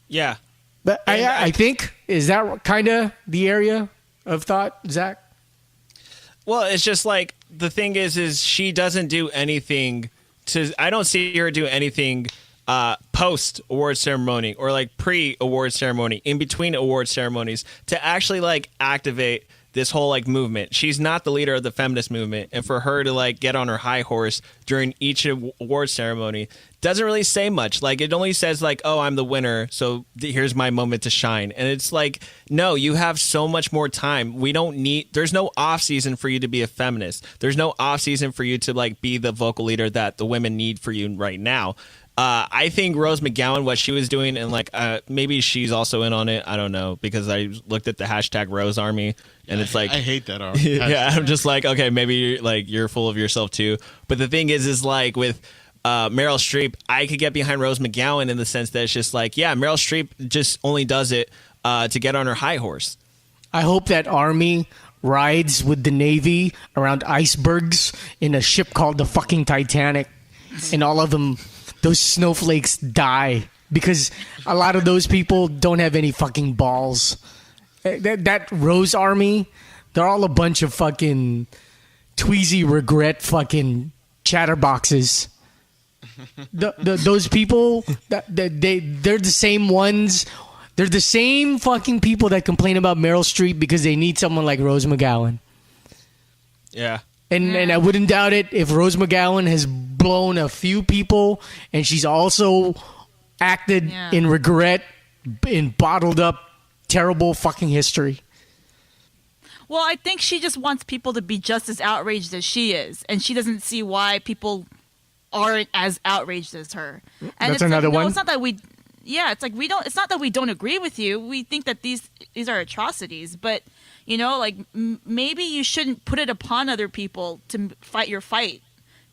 Yeah. But I think, is that kind of the area of thought, Zach? Well, it's just like, the thing is she doesn't do anything I don't see her do anything post award ceremony or like pre award ceremony, in between award ceremonies, to actually like activate this whole like movement. She's not the leader of the feminist movement, and for her to like get on her high horse during each award ceremony doesn't really say much. Like, it only says like, oh, I'm the winner, so here's my moment to shine. And it's like, no, you have so much more time. There's no off season for you to be a feminist. There's no off season for you to like be the vocal leader that the women need for you right now. I think Rose McGowan, what she was doing, and like maybe she's also in on it. I don't know, because I looked at the hashtag Rose Army, and it's like I hate that army. yeah, I'm just like, okay, maybe you're full of yourself too. But the thing is like with Meryl Streep, I could get behind Rose McGowan in the sense that it's just like, yeah, Meryl Streep just only does it to get on her high horse. I hope that army rides with the Navy around icebergs in a ship called the fucking Titanic, and all of them, those snowflakes, die because a lot of those people don't have any fucking balls. That Rose Army, they're all a bunch of fucking tweezy regret fucking chatterboxes. Those people, they're the same ones. They're the same fucking people that complain about Meryl Streep because they need someone like Rose McGowan. Yeah. And I wouldn't doubt it if Rose McGowan has blown a few people and she's also acted in regret in bottled up terrible fucking history. Well, I think she just wants people to be just as outraged as she is, and she doesn't see why people aren't as outraged as her. And That's another one. It's not that we it's like we don't. It's not that we don't agree with you. We think that these are atrocities, but like maybe you shouldn't put it upon other people to fight your fight,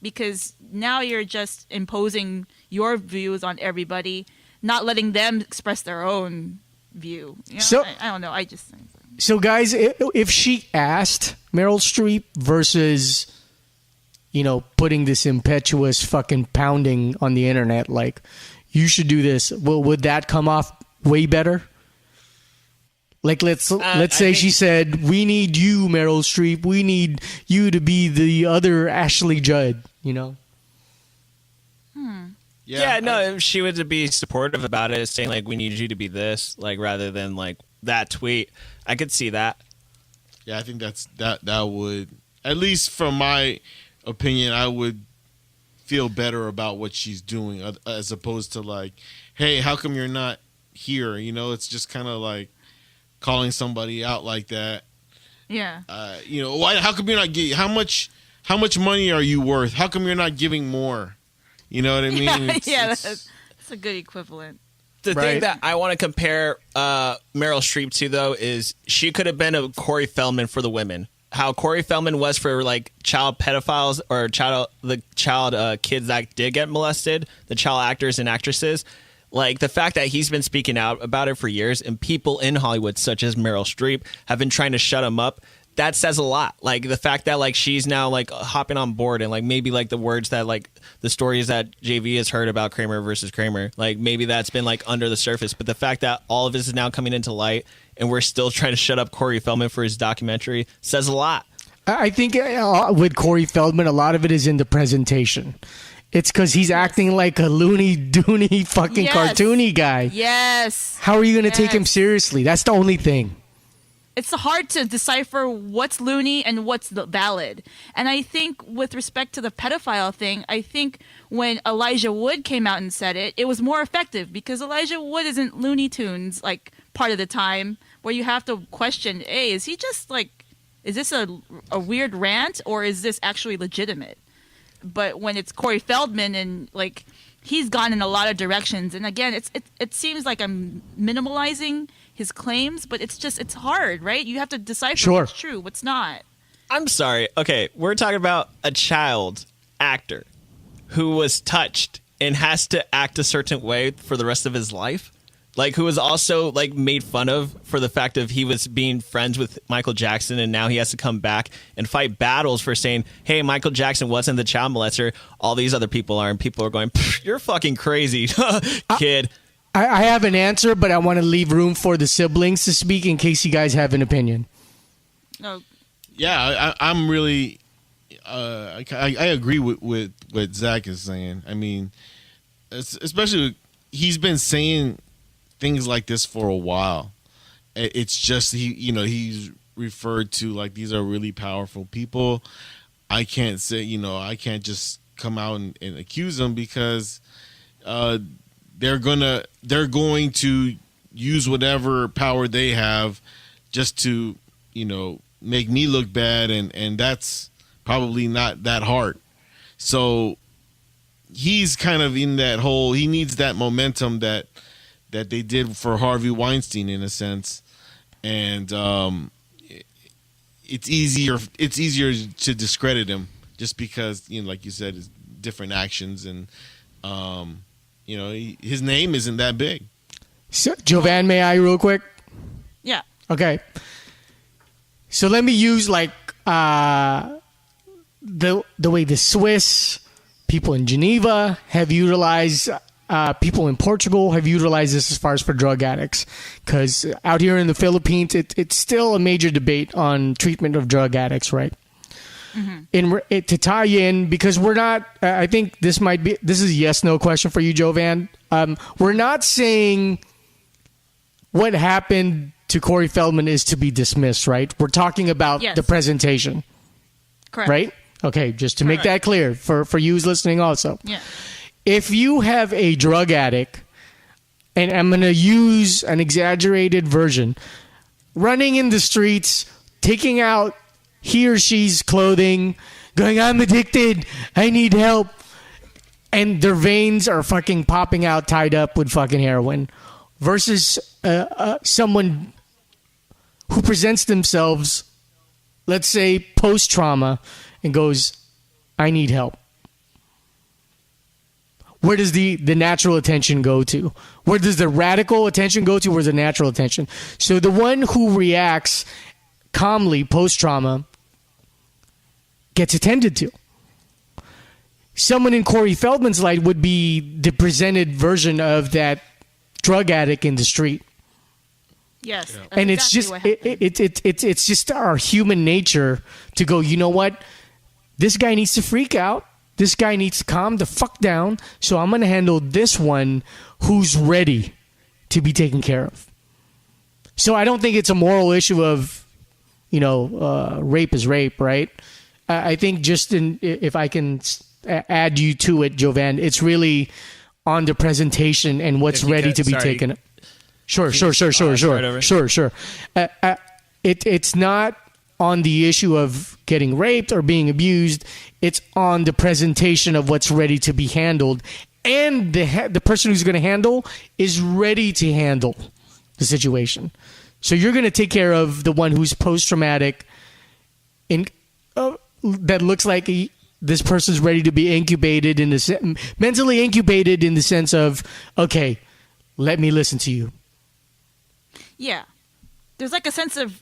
because now you're just imposing your views on everybody, not letting them express their own view. So I don't know. I just think so, guys. If she asked Meryl Streep versus, putting this impetuous fucking pounding on the internet, like, you should do this, well, would that come off way better? Like, let's say she said, we need you, Meryl Streep. We need you to be the other Ashley Judd, Yeah, no, if she would be supportive about it, saying, like, we need you to be this, like, rather than, like, that tweet, I could see that. Yeah, I think that would, at least from my opinion, I would feel better about what she's doing as opposed to like, hey, how come you're not here? It's just kind of like calling somebody out like that. Yeah. Why? How come you're not giving? How much money are you worth? How come you're not giving more? You know what I mean? That's a good equivalent. The thing that I want to compare Meryl Streep to, though, is she could have been a Corey Feldman for the women. How Corey Feldman was for like child pedophiles or child kids that did get molested, the child actors and actresses. Like the fact that he's been speaking out about it for years, and people in Hollywood, such as Meryl Streep, have been trying to shut him up. That says a lot. Like the fact that like she's now like hopping on board, and like maybe like the words that like the stories that JV has heard about Kramer versus Kramer, like maybe that's been like under the surface. But the fact that all of this is now coming into light, and we're still trying to shut up Corey Feldman for his documentary, says a lot. I think with Corey Feldman, a lot of it is in the presentation. It's because he's acting like a loony doony fucking cartoony guy. Yes. How are you going to take him seriously? That's the only thing. It's hard to decipher what's loony and what's valid. And I think with respect to the pedophile thing, I think when Elijah Wood came out and said it, it was more effective because Elijah Wood isn't Looney Tunes like part of the time where you have to question, hey, is he just like, is this a weird rant or is this actually legitimate? But when it's Corey Feldman and like he's gone in a lot of directions, and again, it seems like I'm minimalizing his claims, but it's hard, right? You have to decipher what's true, what's not. I'm sorry. Okay, we're talking about a child actor who was touched and has to act a certain way for the rest of his life. Like, who was also, like, made fun of for the fact of he was being friends with Michael Jackson, and now he has to come back and fight battles for saying, hey, Michael Jackson wasn't the child molester. All these other people are, and people are going, you're fucking crazy, kid. I have an answer, but I want to leave room for the siblings to speak in case you guys have an opinion. No. Yeah, I'm really... I agree with what Zach is saying. I mean, especially he's been saying things like this for a while. It's just he's referred to like these are really powerful people. I can't say I can't just come out and accuse them because they're going to use whatever power they have just to make me look bad, and that's probably not that hard. So he's kind of in that whole. He needs that momentum that they did for Harvey Weinstein in a sense, and it's easier to discredit him just because, like you said, his different actions and his name isn't that big. So, Jovan, may I real quick? Yeah. Okay. So let me use like the way the Swiss, people in Geneva have utilized, people in Portugal have utilized this as far as for drug addicts. Because out here in the Philippines, it's still a major debate on treatment of drug addicts, right? Mm-hmm. To tie in, because we're not, I think this is a yes/no question for you, Jovan. We're not saying what happened to Corey Feldman is to be dismissed, right? We're talking about the presentation. Correct. Right? Okay, just to make that clear for you who's listening also. Yeah. If you have a drug addict, and I'm going to use an exaggerated version, running in the streets, taking out he or she's clothing, going, I'm addicted, I need help, and their veins are fucking popping out tied up with fucking heroin, versus someone who presents themselves, let's say, post-trauma, and goes, I need help. Where does the natural attention go to? Where does the radical attention go to? Where's the natural attention? So the one who reacts calmly post-trauma gets attended to. Someone in Corey Feldman's light would be the presented version of that drug addict in the street. Yes. Yeah. And exactly it's just our human nature to go, you know what? This guy needs to freak out. This guy needs to calm the fuck down. So I'm going to handle this one who's ready to be taken care of. So I don't think it's a moral issue of, rape is rape, right? I think if I can add you to it, Jovan, it's really on the presentation and what's ready to be taken. Sure. It's not on the issue of getting raped or being abused. It's on the presentation of what's ready to be handled, and the person who's going to handle is ready to handle the situation. So you're going to take care of the one who's post-traumatic, that looks like this person's ready to be incubated mentally incubated in the sense of, okay, let me listen to you. Yeah. There's like a sense of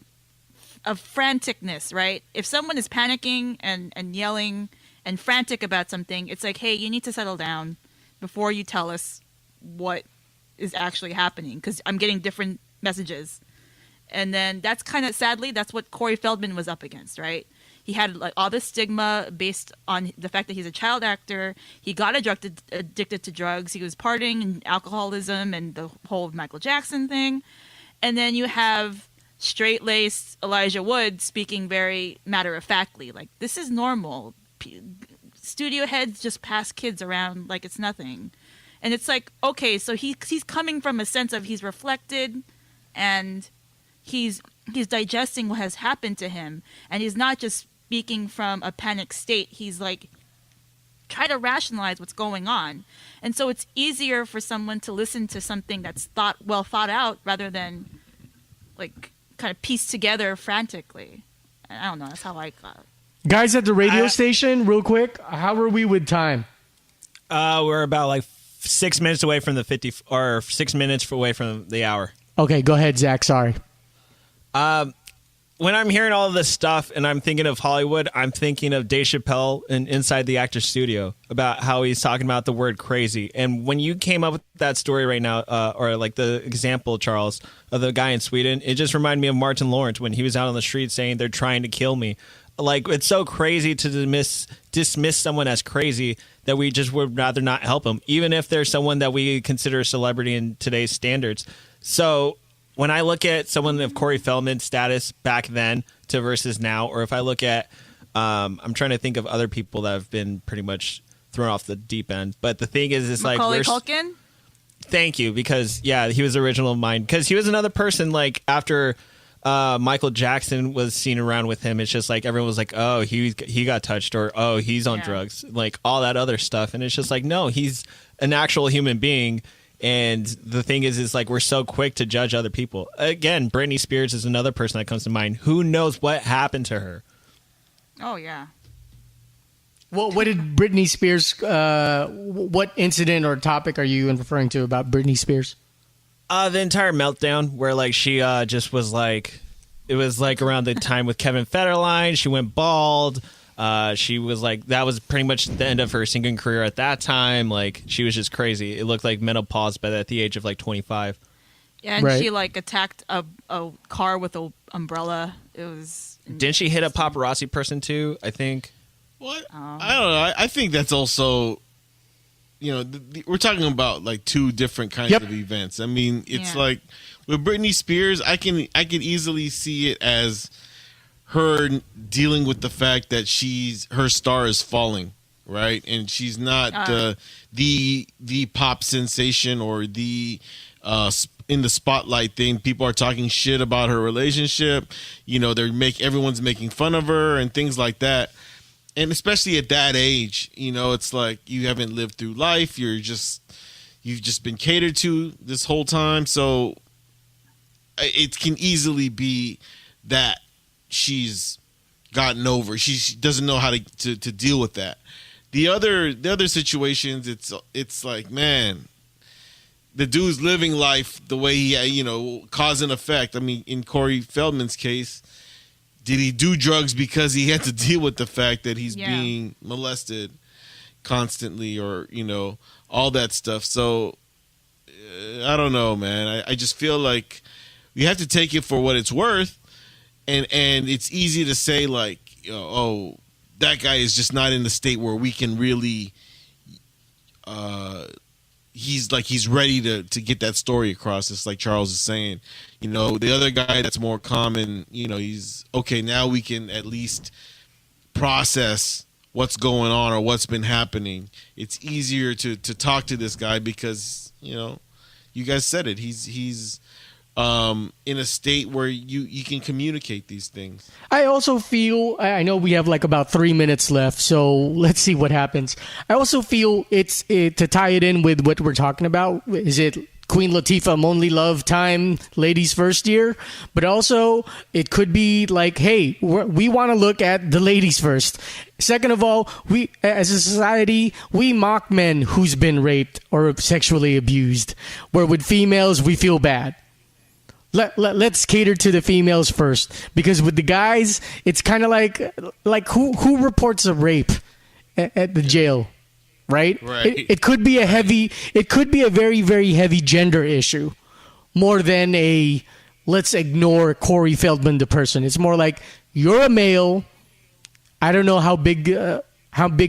franticness, right? If someone is panicking and yelling and frantic about something, it's like, hey, you need to settle down before you tell us what is actually happening, because I'm getting different messages. And then that's kind of, sadly, that's what Corey Feldman was up against, right? He had like all this stigma based on the fact that he's a child actor. He got addicted to drugs. He was partying and alcoholism and the whole Michael Jackson thing. And then you have straight-laced Elijah Wood speaking very matter-of-factly, like, this is normal. Studio heads just pass kids around like it's nothing. And it's like, okay, so he's coming from a sense of he's reflected and he's digesting what has happened to him, and he's not just speaking from a panic state. He's like, try to rationalize what's going on. And so it's easier for someone to listen to something that's well thought out rather than like kind of pieced together frantically. I don't know. That's how I got it. Guys at the radio station, real quick, how are we with time? We're about like 6 minutes away from the 6 minutes away from the hour. Okay, go ahead, Zach. Sorry. When I'm hearing all of this stuff and I'm thinking of Hollywood, I'm thinking of Dave Chappelle in Inside the Actor's Studio about how he's talking about the word crazy. And when you came up with that story right now, or like the example, Charles, of the guy in Sweden, it just reminded me of Martin Lawrence when he was out on the street saying they're trying to kill me. Like, it's so crazy to dismiss someone as crazy that we just would rather not help them, even if they're someone that we consider a celebrity in today's standards. So when I look at someone of Corey Feldman's status back then to versus now, or if I look at, I'm trying to think of other people that have been pretty much thrown off the deep end. But the thing is, it's Macaulay like, Culkin? Thank you, because yeah, he was the original of mine. Because he was another person like after Michael Jackson was seen around with him, it's just like everyone was like, oh, he got touched, or oh, he's on drugs, like all that other stuff. And it's just like, no, he's an actual human being. And the thing is like we're so quick to judge other people. Again, Britney Spears is another person that comes to mind. Who knows what happened to her? Oh, yeah. Well, what did Britney Spears, what incident or topic are you referring to about Britney Spears? The entire meltdown where like she just was like, it was like around the time with Kevin Federline, she went bald. She was like, that was pretty much the end of her singing career at that time. Like she was just crazy. It looked like menopause, but at the age of like 25. Yeah, and she like attacked a car with an umbrella. It was. Didn't she hit a paparazzi person too? I think. What? I don't know. I think that's also, we're talking about like two different kinds of events. I mean, it's like with Britney Spears, I can easily see it as her dealing with the fact that her star is falling, right? And she's not the pop sensation or the in the spotlight thing. People are talking shit about her relationship. Everyone's making fun of her and things like that. And especially at that age, it's like you haven't lived through life. You've just been catered to this whole time. So it can easily be that she's gotten over. She doesn't know how to deal with that. The other situations, it's like, man, the dude's living life the way he, cause and effect. I mean, in Corey Feldman's case, did he do drugs because he had to deal with the fact that he's being molested constantly, or all that stuff? So I don't know, man. I just feel like we have to take it for what it's worth. And it's easy to say like, oh, that guy is just not in the state where we can really, he's ready to get that story across. It's like Charles is saying, the other guy that's more common, he's okay. Now we can at least process what's going on or what's been happening. It's easier to talk to this guy because, you guys said it. He's in a state where you can communicate these things. I also feel, I know we have like about 3 minutes left, so let's see what happens. I also feel to tie it in with what we're talking about, is it Queen Latifah, Only Love Time, ladies first year? But also it could be like, hey, we want to look at the ladies first. Second of all, we as a society, we mock men who's been raped or sexually abused, where with females we feel bad. Let's cater to the females first, because with the guys, it's kind of like who reports a rape at the jail, right? It could be a very, very heavy gender issue, more than let's ignore Corey Feldman the person. It's more like, you're a male. I don't know how big a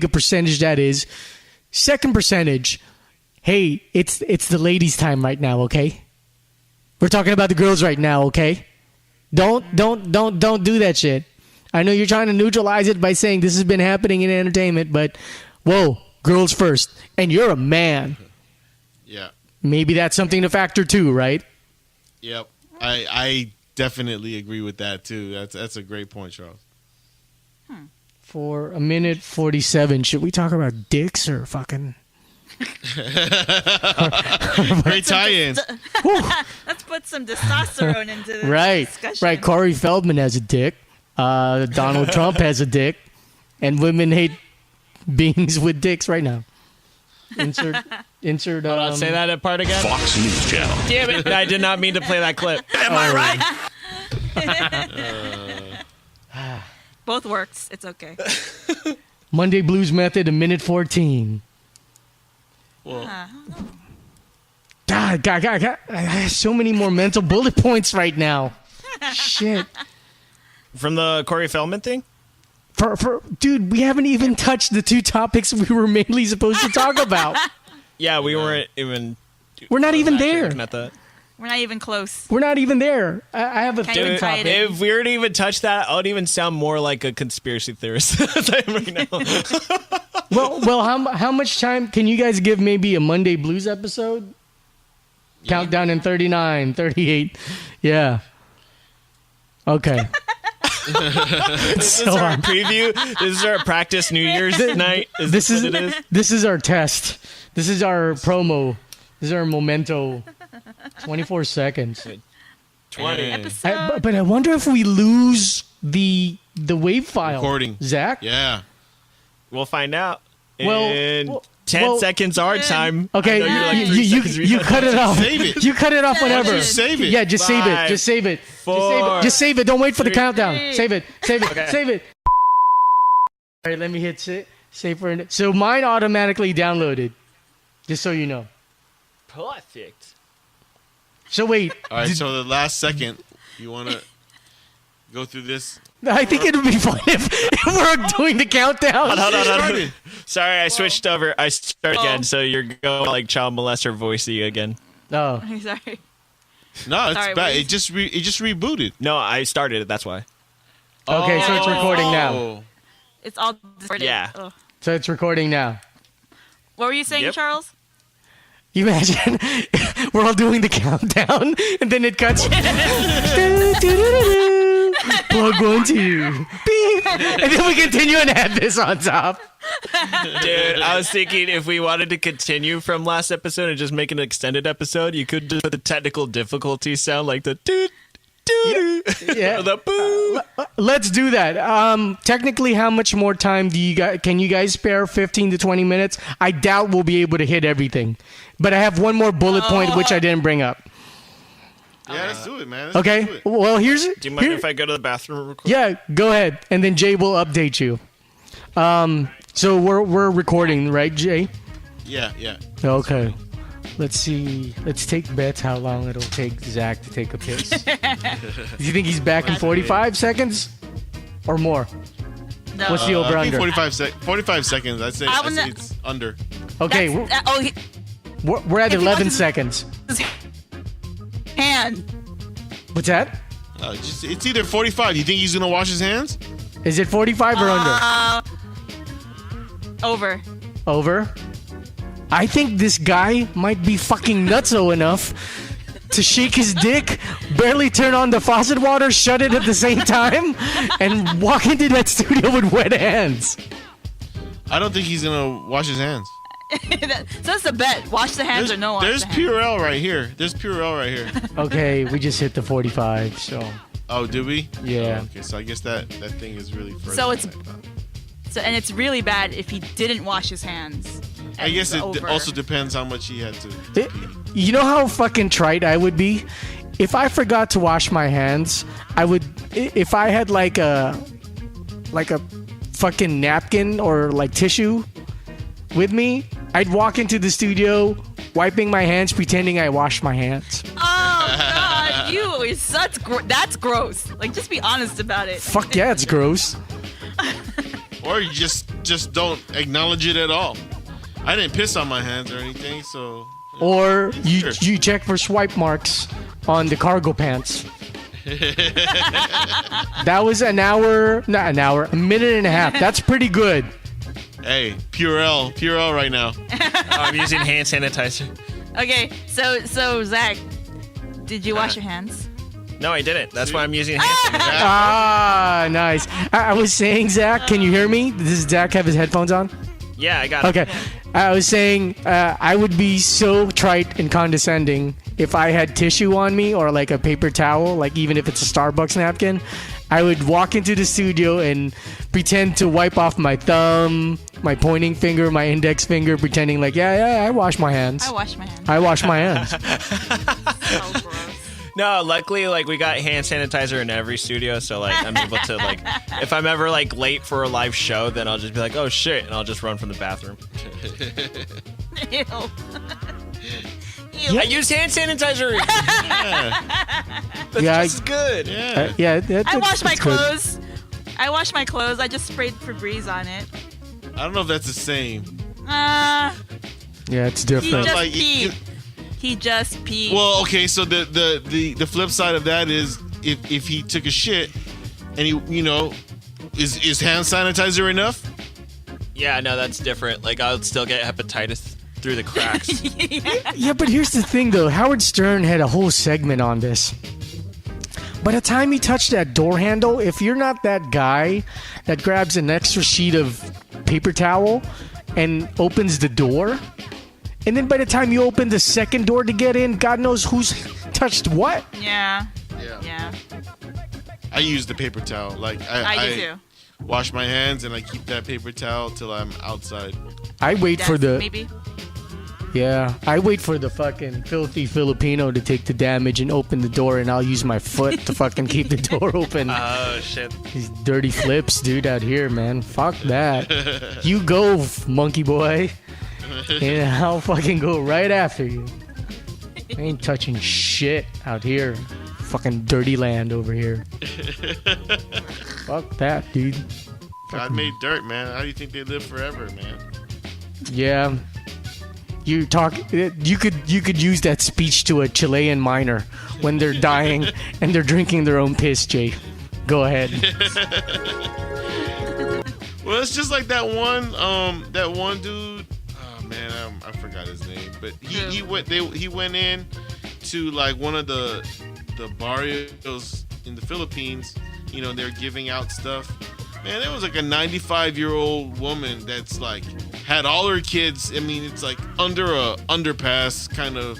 percentage that is. Second percentage, hey, it's the ladies' time right now, okay? We're talking about the girls right now, okay? Don't do that shit. I know you're trying to neutralize it by saying this has been happening in entertainment, but whoa, girls first. And you're a man. Yeah. Maybe that's something to factor too, right? Yep. I definitely agree with that too. That's a great point, Charles. For a minute 47, should we talk about dicks or fucking... Great tie-ins. Let's put some testosterone into this discussion. Right. Corey Feldman has a dick. Donald Trump has a dick, and women hate beings with dicks right now. Insert. Hold on, say that part again. Fox News Channel. Damn it! I did not mean to play that clip. Am I right? Both works. It's okay. Monday Blues Method, a minute 14. Well, God, I have so many more mental bullet points right now. Shit. From the Corey Feldman thing? Dude, we haven't even touched the two topics we were mainly supposed to talk about. Yeah, we weren't even... We're not even there. We're not even close. We're not even there. I have a third topic. If we were to even touch that, I would even sound more like a conspiracy theorist right now. Well, how much time can you guys give maybe a Monday Blues episode? Countdown in 39, 38. Yeah. Okay. This is our preview. This is our practice New Year's night. This is our test. This is our promo. This is our memento. 24 seconds. 20. But I wonder if we lose the wave file. Recording. Zach? Yeah. We'll find out Well, in 10 seconds our time. Okay, I know you're like 3 seconds you cut it off. Save it. You cut it off whenever. Just save it. Yeah, just save it. 5, Just save it. 4, Just save it. Don't wait for the countdown. 3. Save it. Save it. Okay. Save it. All right, let me hit save for it. So mine automatically downloaded. Just so you know. Perfect. So wait. All right. So the last second, you want to go through this? I think it would be fun if we're doing the countdown. Hold on. Sorry, I switched over. I start again, so you're going like child molester voicey again. Oh. I'm sorry. No, it's Sorry, bad. what It just rebooted. No, I started it. That's why. Okay, so it's recording now. Oh. It's all distorted. Yeah. Ugh. So it's recording now. What were you saying, Yep. Charles? You imagine we're all doing the countdown and then it cuts. Plug 1, 2. Beep. And then we continue and add this on top. Dude, I was thinking if we wanted to continue from last episode and just make an extended episode, you could just put the technical difficulty sound like the doot, doot, Yeah. or the boo. Let's do that. Technically, how much more time can you guys spare? 15 to 20 minutes? I doubt we'll be able to hit everything. But I have one more bullet point which I didn't bring up. Yeah, let's do it, man. Let's Okay. do it. Well, here's Do you mind if I go to the bathroom real quick? Yeah, go ahead, and then Jay will update you. So we're recording, right, Jay? Yeah. Okay. Let's see. Let's take bets how long it'll take Zach to take a piss. Do you think he's back in 45 seconds or more? No. What's the I over think under? 45 seconds. I'd say it's under. Okay, That's- we're at if he 11 wasn't- seconds. his hand. What's that? It's either 45. You think he's gonna wash his hands? Is it 45 or under? Over. Over. I think this guy might be fucking nutso enough to shake his dick, barely turn on the faucet water, shut it at the same time, and walk into that studio with wet hands. I don't think he's gonna wash his hands. So that's the bet. Wash the hands or no wash There's the hands. Purell right here. There's Purell right here. Okay, we just hit the 45, so Oh, did we? yeah. Oh, okay, so I guess that thing is really further. So it's- than I thought. So, and it's really bad if he didn't wash his hands. I guess it over. also depends how much he had to It- pee. you know how fucking trite I would be? If I forgot to wash my hands, I would. If I had like a fucking napkin or like tissue with me, I'd walk into the studio, wiping my hands, pretending I washed my hands. Oh God, you are such. That's gross. Like, just be honest about it. Fuck yeah, it's gross. Or you just don't acknowledge it at all. I didn't piss on my hands or anything, so. Or Sure. you check for swipe marks on the cargo pants. That was a minute and a half. That's pretty good. Hey, Purell right now. I'm using hand sanitizer. Okay, so Zach, did you wash your hands? No, I didn't. That's why I'm using hand sanitizer. Ah, nice. I was saying, Zach, can you hear me? Does Zach have his headphones on? Yeah, I got it. Okay. I was saying I would be so trite and condescending if I had tissue on me or like a paper towel, like even if it's a Starbucks napkin. I would walk into the studio and pretend to wipe off my thumb, my pointing finger, my index finger, pretending like, yeah, I wash my hands. I wash my hands. I wash my hands. So gross. No, luckily, like, we got hand sanitizer in every studio, so, like, I'm able to, like, if I'm ever, like, late for a live show, then I'll just be like, oh, shit, and I'll just run from the bathroom. Ew. Yeah. I use hand sanitizer! Yeah. That's Yeah, just good. Yeah. I wash my that's good. clothes. I wash my clothes. I just sprayed Febreze on it. I don't know if that's the same. Uh, Yeah, it's he different. just like, peed. He just peed. Well, okay, so the flip side of that is if he took a shit and he, you know, is hand sanitizer enough? Yeah, no, that's different. Like, I'll still get hepatitis through the cracks. Yeah, but here's the thing, though. Howard Stern had a whole segment on this. by the time you touch that door handle, if you're not that guy that grabs an extra sheet of paper towel and opens the door, and then by the time you open the second door to get in, God knows who's touched what. Yeah. Yeah. I use the paper towel. Like I do too. Wash my hands and I keep that paper towel till I'm outside. I wait for the maybe. Yeah, I wait for the fucking filthy Filipino to take the damage and open the door, and I'll use my foot to fucking keep the door open. Oh shit! These dirty flips, dude, out here, man. Fuck that. You go, monkey boy, and I'll fucking go right after you. I ain't touching shit out here. Fucking dirty land over here. Fuck that, dude. God made dirt, man. How do you think they live forever, man? Yeah. You could use that speech to a Chilean miner when they're dying and they're drinking their own piss, Jay. Go ahead. Well, it's just like that one dude. Oh man, I forgot his name, but he went in to like one of the barrios in the Philippines. You know, they're giving out stuff. Man, there was like a 95-year-old woman that's like had all her kids. I mean, it's like under a underpass kind of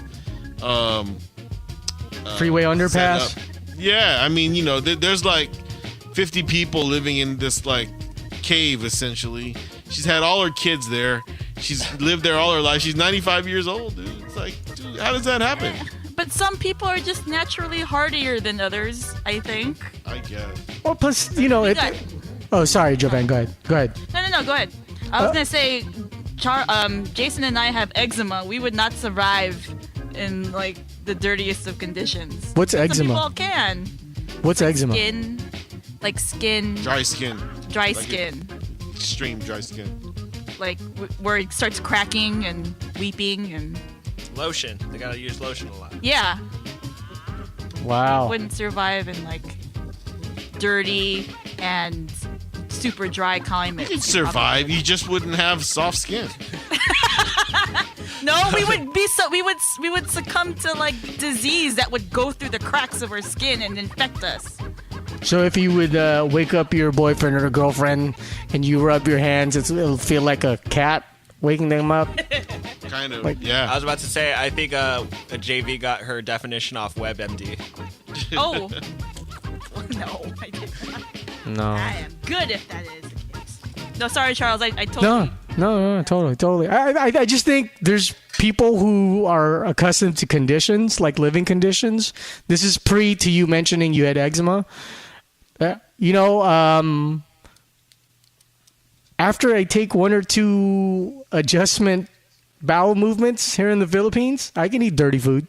freeway underpass. Yeah, I mean, you know, there's like 50 people living in this like cave essentially. She's had all her kids there. She's lived there all her life. She's 95 years old, dude. It's like, dude, how does that happen? But some people are just naturally hardier than others, I think. I guess. Well, plus, you know, oh, sorry, Jovan. Go ahead. No, go ahead. I was gonna say, Jason and I have eczema. We would not survive in like the dirtiest of conditions. What's eczema? Some people can. What's eczema? Skin, like skin. Dry skin. Dry like skin. Extreme dry skin. Like where it starts cracking and weeping and. Lotion. They gotta use lotion a lot. Yeah. Wow. Wouldn't survive in like dirty and super dry climates. You'd survive. You just wouldn't have soft skin. No, we would succumb to like disease that would go through the cracks of our skin and infect us. So if you would wake up your boyfriend or girlfriend and you rub your hands, it'll feel like a cat waking them up. Kind of, like, yeah. I was about to say, I think a JV got her definition off WebMD. Oh. No, I did not. No. I am good if that is the case. No, sorry, Charles. I totally. No, totally. I just think there's people who are accustomed to conditions, like living conditions. This is pre to you mentioning you had eczema. After I take one or two adjustment bowel movements here in the Philippines, I can eat dirty food.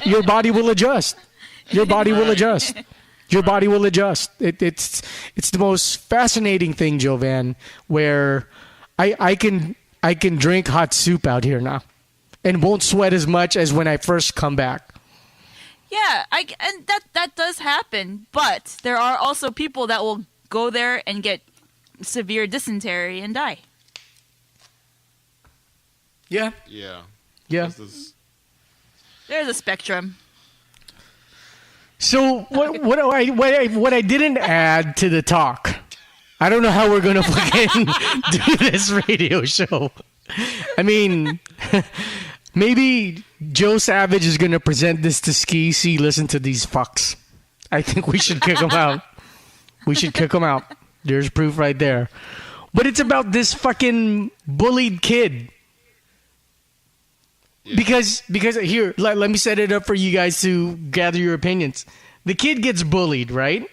Your body will adjust. Your body will adjust. Your body will adjust. It's the most fascinating thing, Jovan, where I can drink hot soup out here now and won't sweat as much as when I first come back. Yeah, and that does happen, but there are also people that will go there and get severe dysentery and die. Yeah. Yeah. There's a spectrum. So what I didn't add to the talk, I don't know how we're gonna fucking do this radio show. I mean, maybe Joe Savage is gonna present this to Ski. See, listen to these fucks. I think we should kick them out. We should kick them out. There's proof right there. But it's about this fucking bullied kid. Yeah. Because here, let me set it up for you guys to gather your opinions. The kid gets bullied, right?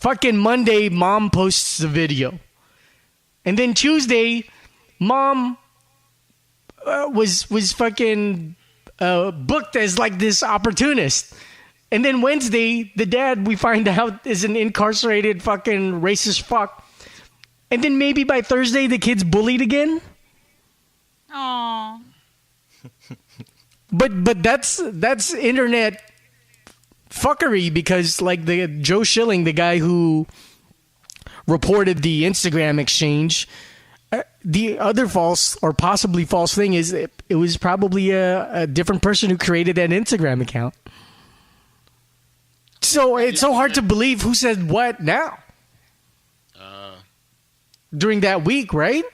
Fucking Monday, mom posts a video. And then Tuesday, mom was fucking booked as like this opportunist. And then Wednesday, the dad, we find out, is an incarcerated fucking racist fuck. And then maybe by Thursday, the kid's bullied again. Aww. But that's internet fuckery, because like the Joe Schilling, the guy who reported the Instagram exchange, the other false or possibly false thing is it was probably a different person who created that Instagram account. So it's so hard to believe who said what now. During that week, right?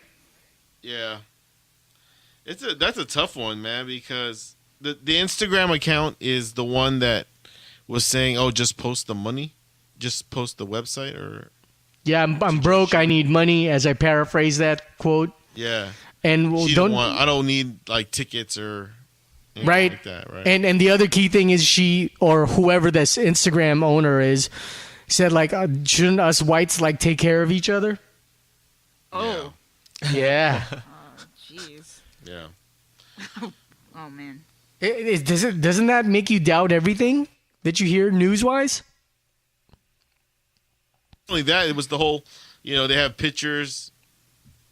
Yeah. That's a tough one, man, because the Instagram account is the one that was saying, "Oh, just post the money, just post the website," or Yeah, I'm broke. I need money, as I paraphrase that quote. yeah. And I don't need like tickets or anything right. like that, right? And the other key thing is she or whoever this Instagram owner is said like, shouldn't us whites like take care of each other? Oh. Yeah. Oh, jeez. Yeah. Oh man. Doesn't that make you doubt everything that you hear news wise? Only that, it was the whole, they have pictures,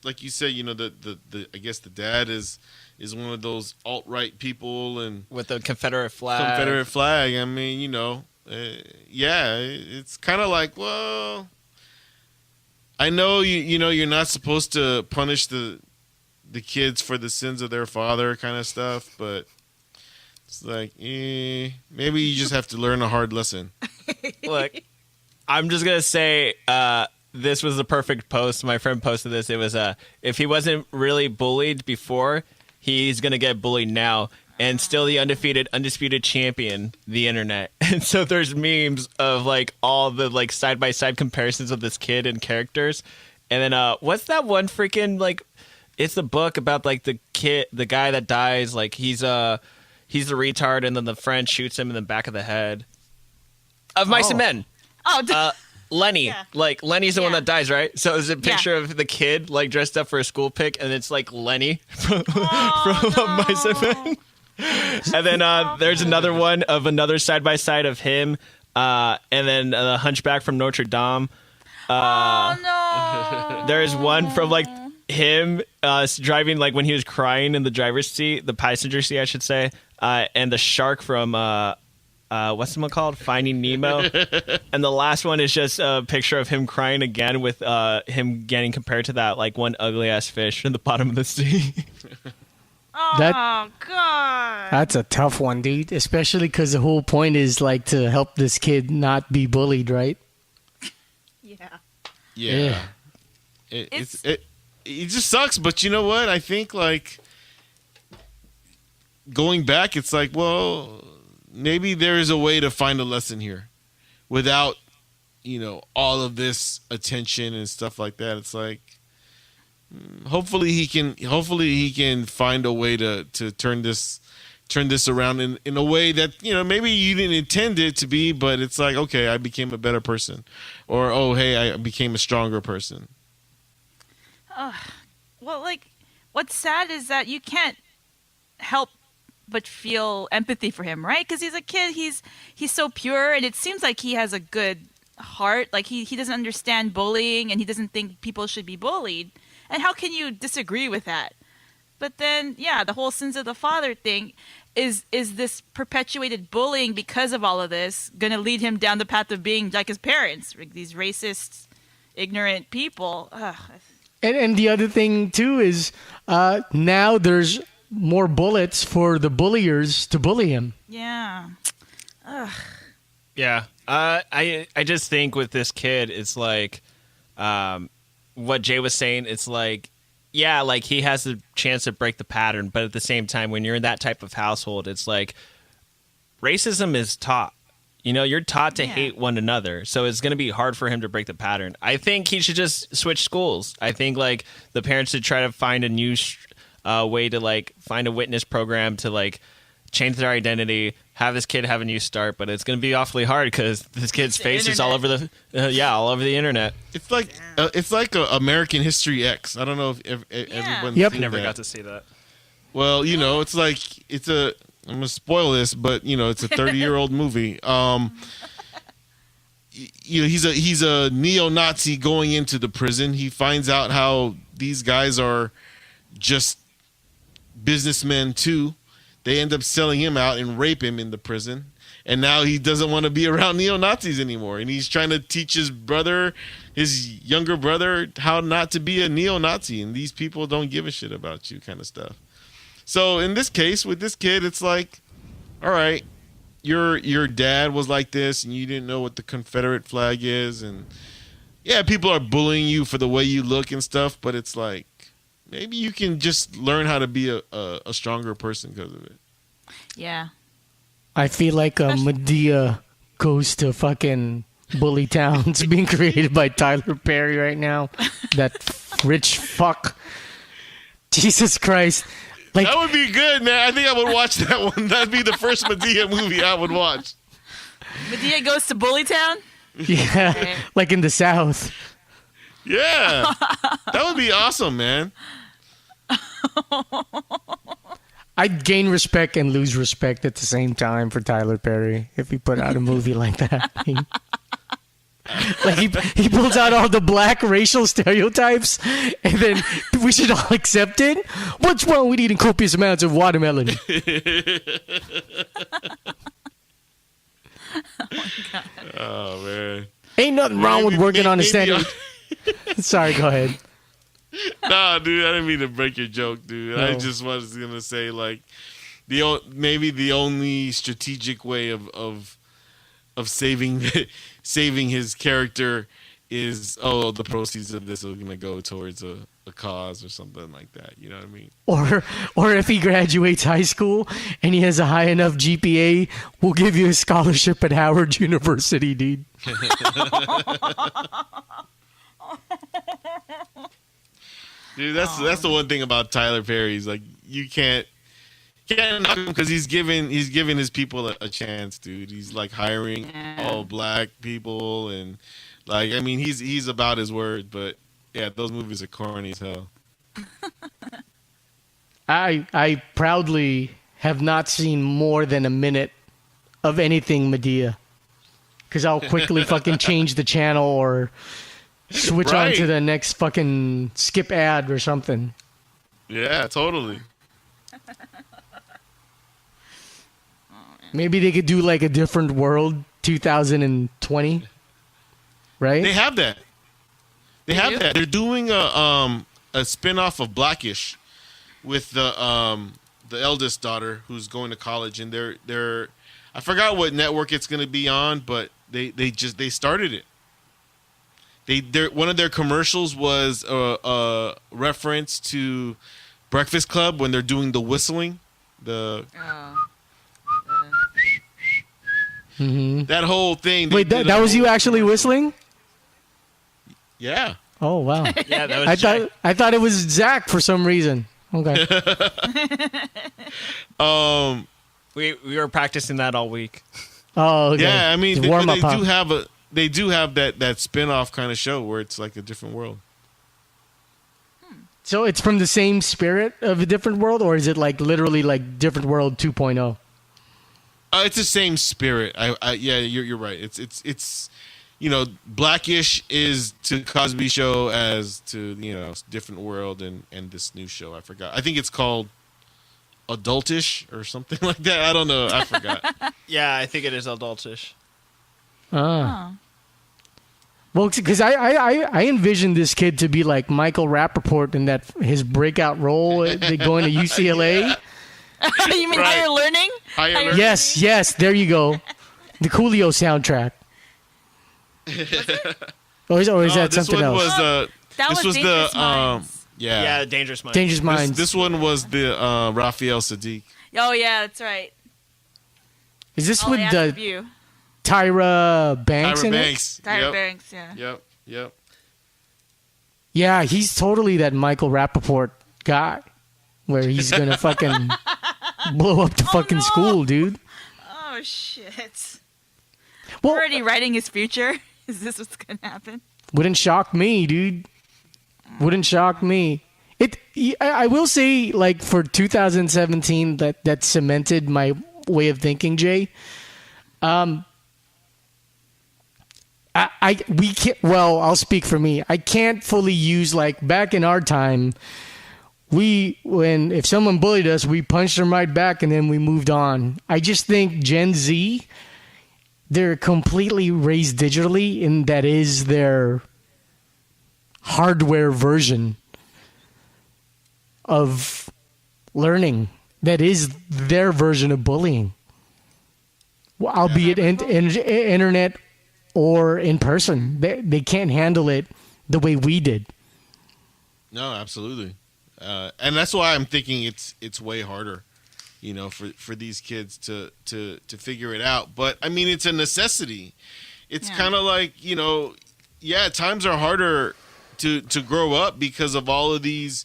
like you said, the I guess the dad is one of those alt-right people and with the Confederate flag. I mean, yeah, it's kind of like, well, I know you're not supposed to punish the kids for the sins of their father, kind of stuff, but it's like, maybe you just have to learn a hard lesson. Look, I'm just gonna say this was the perfect post. My friend posted this. It was if he wasn't really bullied before, he's gonna get bullied now, and still the undisputed champion, the internet. And so there's memes of like all the like side by side comparisons of this kid and characters. And then what's that one freaking like? It's the book about like the guy that dies. Like he's the retard, and then the friend shoots him in the back of the head. Of Mice and Men. Oh, Lenny. Yeah. Like Lenny's the one that dies, right? So it's a picture Yeah. of the kid like dressed up for a school pic, and it's like Lenny from, Oh, from Mice and Men. And then there's another one of another side by side of him, and then the Hunchback from Notre Dame. oh no. There's one from like him driving, like when he was crying in the driver's seat, the passenger seat, I should say, and the shark from what's it called, Finding Nemo. And the last one is just a picture of him crying again with him getting compared to that like one ugly ass fish in the bottom of the sea. Oh God. That's a tough one, dude. Especially because the whole point is like to help this kid not be bullied, right? Yeah. It just sucks, but you know what? I think like going back, it's like, well, maybe there is a way to find a lesson here without, all of this attention and stuff like that. It's like, hopefully he can find a way to turn this around in a way that, maybe you didn't intend it to be, but it's like, okay, I became a better person, or, oh, hey, I became a stronger person. Well, like, what's sad is that you can't help but feel empathy for him, right? Because he's a kid. He's so pure, and it seems like he has a good heart. Like he doesn't understand bullying, and he doesn't think people should be bullied. And how can you disagree with that? But then, yeah, the whole sins of the father thing is this perpetuated bullying because of all of this going to lead him down the path of being like his parents, like these racist, ignorant people. Ugh. And the other thing too is now there's more bullets for the bulliers to bully him. Yeah. Ugh. Yeah. I just think with this kid, it's like what Jay was saying. It's like, yeah, like he has the chance to break the pattern, but at the same time, when you're in that type of household, it's like racism is taught. You're taught to hate one another, so it's going to be hard for him to break the pattern. I think he should just switch schools. I think like the parents should try to find a new way to like find a witness program to like change their identity, have this kid have a new start. But it's going to be awfully hard because this kid's face is all over all over the internet. It's like American History X. I don't know if everyone's seen Never that. got to see that. Well, it's like I'm gonna spoil this, but it's a 30-year-old movie. He's a neo-Nazi going into the prison. He finds out how these guys are just businessmen too. They end up selling him out and rape him in the prison. And now he doesn't want to be around neo-Nazis anymore. And he's trying to teach his younger brother, how not to be a neo-Nazi. And these people don't give a shit about you, kind of stuff. So in this case, with this kid, it's like, all right, your dad was like this and you didn't know what the Confederate flag is, and yeah, people are bullying you for the way you look and stuff, but it's like maybe you can just learn how to be a stronger person because of it. Yeah. I feel like Medea goes to fucking Bully Towns being created by Tyler Perry right now. That rich fuck. Jesus Christ. Like, that would be good, man. I think I would watch that one. That'd be the first Medea movie I would watch. Medea goes to Bullytown? yeah, Okay. like in the South. Yeah. That would be awesome, man. I'd gain respect and lose respect at the same time for Tyler Perry if he put out a movie like that. Like he pulls out all the black racial stereotypes, and then we should all accept it. What's wrong with eating copious amounts of watermelon? Oh man, Ain't nothing wrong with working on a standard. Sorry, go ahead. Nah, dude, I didn't mean to break your joke, dude. No. I just was gonna say like maybe the only strategic way of saving saving his character is the proceeds of this are gonna go towards a cause or something like that. You know what I mean? Or if he graduates high school and he has a high enough GPA, we'll give you a scholarship at Howard University, dude. Dude, that's the one thing about Tyler Perry. He's like you can't knock him because he's giving his people a chance, dude. He's like hiring all black people and like I mean he's about his word, but yeah, those movies are corny as hell. I proudly have not seen more than a minute of anything Medea, because I'll quickly fucking change the channel or switch on to the next fucking skip ad or something. Yeah, totally. Maybe they could do like a different world 2020, right? They have that. They have that. They're doing a spin-off of Blackish with the eldest daughter who's going to college, and they're I forgot what network it's going to be on, but they started it. One of their commercials was a reference to Breakfast Club when they're doing the whistling, that whole thing. Wait, that was you actually whistling? Yeah. Oh wow. Yeah, that was Jay. I thought it was Zach for some reason. Okay. We were practicing that all week. Oh, okay. Yeah, I mean, Warm up, they do have that spin-off kind of show where it's like a different world. So it's from the same spirit of a different world, or is it like literally like different world 2.0? It's the same spirit. Yeah, you're right. It's Blackish is to Cosby Show as to different world and this new show. I forgot. I think it's called Adultish or something like that. I don't know. I forgot. Yeah, I think it is adultish. Well, because I envisioned this kid to be like Michael Rappaport in that his breakout role going to UCLA. You mean Higher Learning? Higher Learning? Yes, there you go. The Coolio soundtrack. Or is that something else? That was Dangerous Minds. Yeah, Dangerous Minds. Dangerous Minds. This one was the Raphael Sadiq. Oh yeah, that's right. Is this All with I ask the of you. Tyra Banks in it? Tyra Banks, yeah. Yep. Yeah, he's totally that Michael Rappaport guy where he's going to fucking blow up the fucking school, dude. Oh shit. Well, Already writing his future? Is this what's gonna happen? wouldn't shock me, dude. Wouldn't shock me. I will say, like, for 2017, that cemented my way of thinking, Jay. We can't. Well, I'll speak for me. I can't fully use, like, back in our time. If someone bullied us, we punched them right back and then we moved on. I just think Gen Z, they're completely raised digitally, and that is their hardware version of learning. That is their version of bullying. albeit internet or in person. They can't handle it the way we did. No, absolutely, and that's why I'm thinking it's way harder, for these kids to figure it out. But I mean, it's a necessity. It's kind of like, times are harder to grow up because of all of these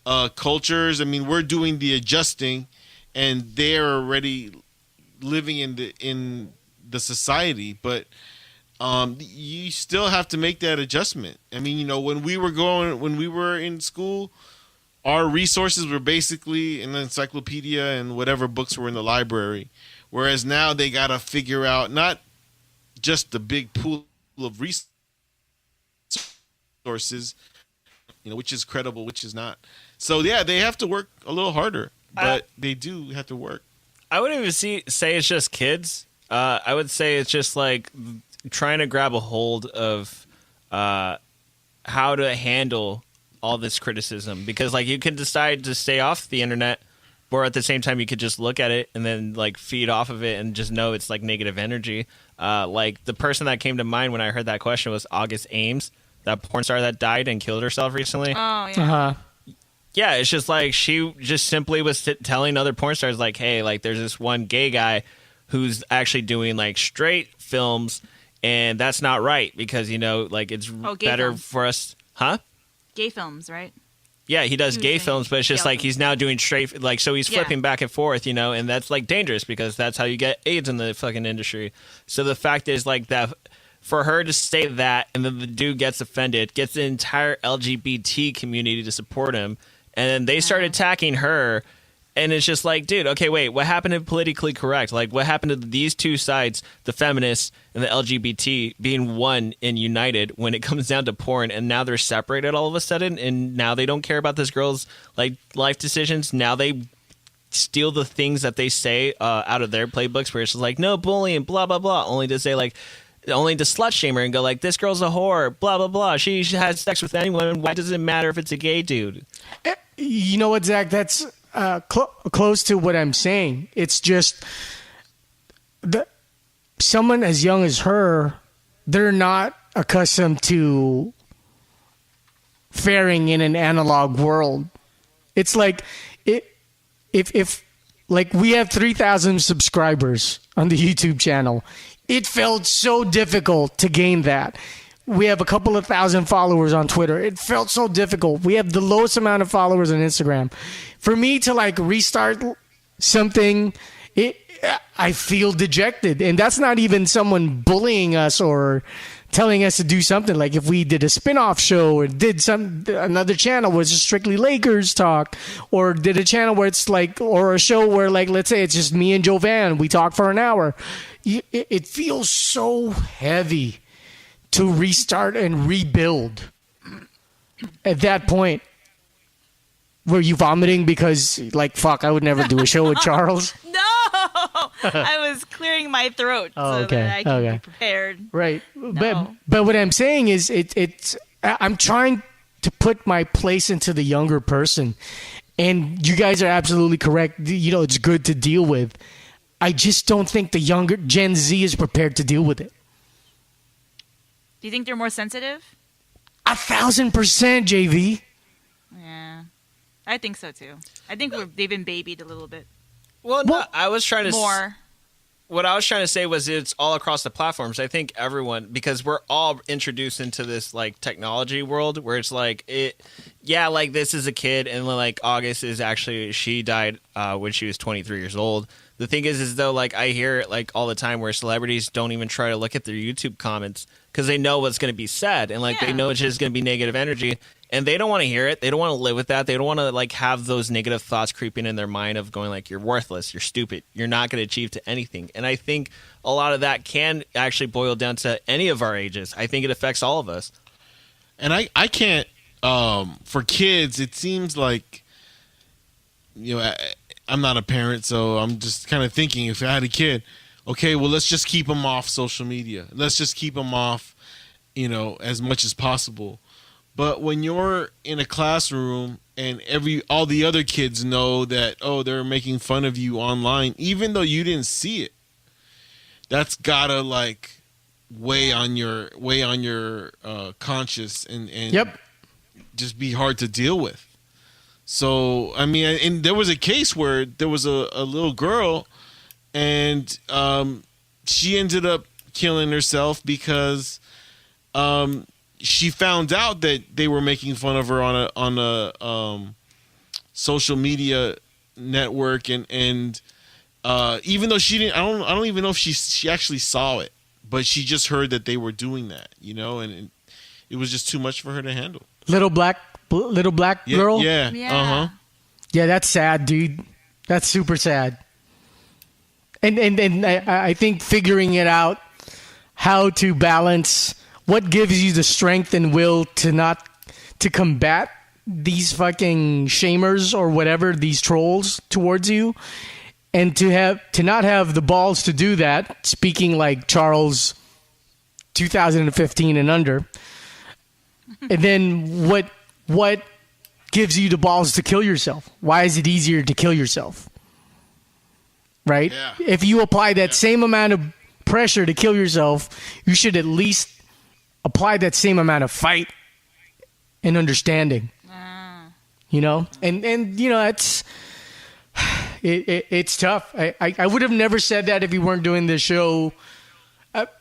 cultures. I mean, we're doing the adjusting, and they're already living in the society, but you still have to make that adjustment. I mean, when we were in school, our resources were basically an encyclopedia and whatever books were in the library, whereas now they got to figure out not just the big pool of resources, which is credible, which is not. So yeah, they have to work a little harder, but they do have to work. I wouldn't even say it's just kids. I would say it's just like trying to grab a hold of how to handle all this criticism, because like you can decide to stay off the internet, or at the same time you could just look at it and then like feed off of it and just know it's like negative energy. Like the person that came to mind when I heard that question was August Ames, that porn star that died and killed herself recently. Oh yeah. Yeah, it's just like she just simply was telling other porn stars like, hey, like there's this one gay guy who's actually doing like straight films, and that's not right because, like it's better films. for us. Huh? Gay films, right? Yeah, he does gay films, but it's just like he's now doing straight, like, so he's flipping back and forth, and that's like dangerous because that's how you get AIDS in the fucking industry. So the fact is like that for her to say that, and then the dude gets offended, gets the entire LGBT community to support him, and then they start attacking her, and it's just like, dude, okay, wait, what happened to politically correct? Like, what happened to these two sides, the feminists and the LGBT, being one and united when it comes down to porn, and now they're separated all of a sudden, and now they don't care about this girl's like life decisions. Now they steal the things that they say out of their playbooks, where it's just like, no bullying, blah blah blah, only to slut shame her and go like, this girl's a whore, blah blah blah. She has sex with anyone. Why does it matter if it's a gay dude? You know what, Zach? That's close to what I'm saying. It's just someone as young as her, they're not accustomed to faring in an analog world. It's like if like we have 3,000 subscribers on the YouTube channel. It felt so difficult to gain that. We have a couple of thousand followers on Twitter. It felt so difficult. We have the lowest amount of followers on Instagram. For me to like restart something, I feel dejected. And that's not even someone bullying us or telling us to do something. Like if we did a spin-off show or did another channel where it's just strictly Lakers talk, or did a channel where it's like, or a show where like, let's say it's just me and Jovan, we talk for an hour. It feels so heavy to restart and rebuild at that point. Were you vomiting because, like, fuck, I would never do a show with Charles? No! I was clearing my throat so that I can be prepared. Right. No. But what I'm saying is I'm trying to put my place into the younger person. And you guys are absolutely correct. It's good to deal with. I just don't think the younger Gen Z is prepared to deal with it. Do you think they're more sensitive? 1,000%, JV. Yeah, I think so too. I think they've been babied a little bit. Well, no, I was trying to more. What I was trying to say was it's all across the platforms. I think everyone, because we're all introduced into this like technology world where it's like like this is a kid, and like August is actually, she died when she was 23 years old. The thing is though, like I hear it like all the time where celebrities don't even try to look at their YouTube comments because they know what's going to be said, and like they know it's just going to be negative energy, and they don't want to hear it. They don't want to live with that. They don't want to like have those negative thoughts creeping in their mind of going like, you're worthless, you're stupid, you're not going to achieve to anything. And I think a lot of that can actually boil down to any of our ages. I think it affects all of us. And I can't for kids, it seems like, I'm not a parent, so I'm just kind of thinking, if I had a kid, okay, well, let's just keep them off social media. Let's just keep them off, as much as possible. But when you're in a classroom and all the other kids know that, they're making fun of you online, even though you didn't see it, that's gotta like weigh on your conscience and Yep. just be hard to deal with. So I mean, and there was a case where there was a little girl, and she ended up killing herself because she found out that they were making fun of her on a social media network, and even though she didn't, I don't even know if she actually saw it, but she just heard that they were doing that, and it was just too much for her to handle. Little black girl. Yeah. Yeah. Yeah, that's sad, dude. That's super sad. And I think figuring it out, how to balance what gives you the strength and will to combat these fucking shamers or whatever, these trolls towards you, and to not have the balls to do that. Speaking like Charles, 2015 and under, and then what gives you the balls to kill yourself? Why is it easier to kill yourself? Right? Yeah. If you apply that same amount of pressure to kill yourself, you should at least apply that same amount of fight and understanding. And it's tough. I would have never said that if we weren't doing this show.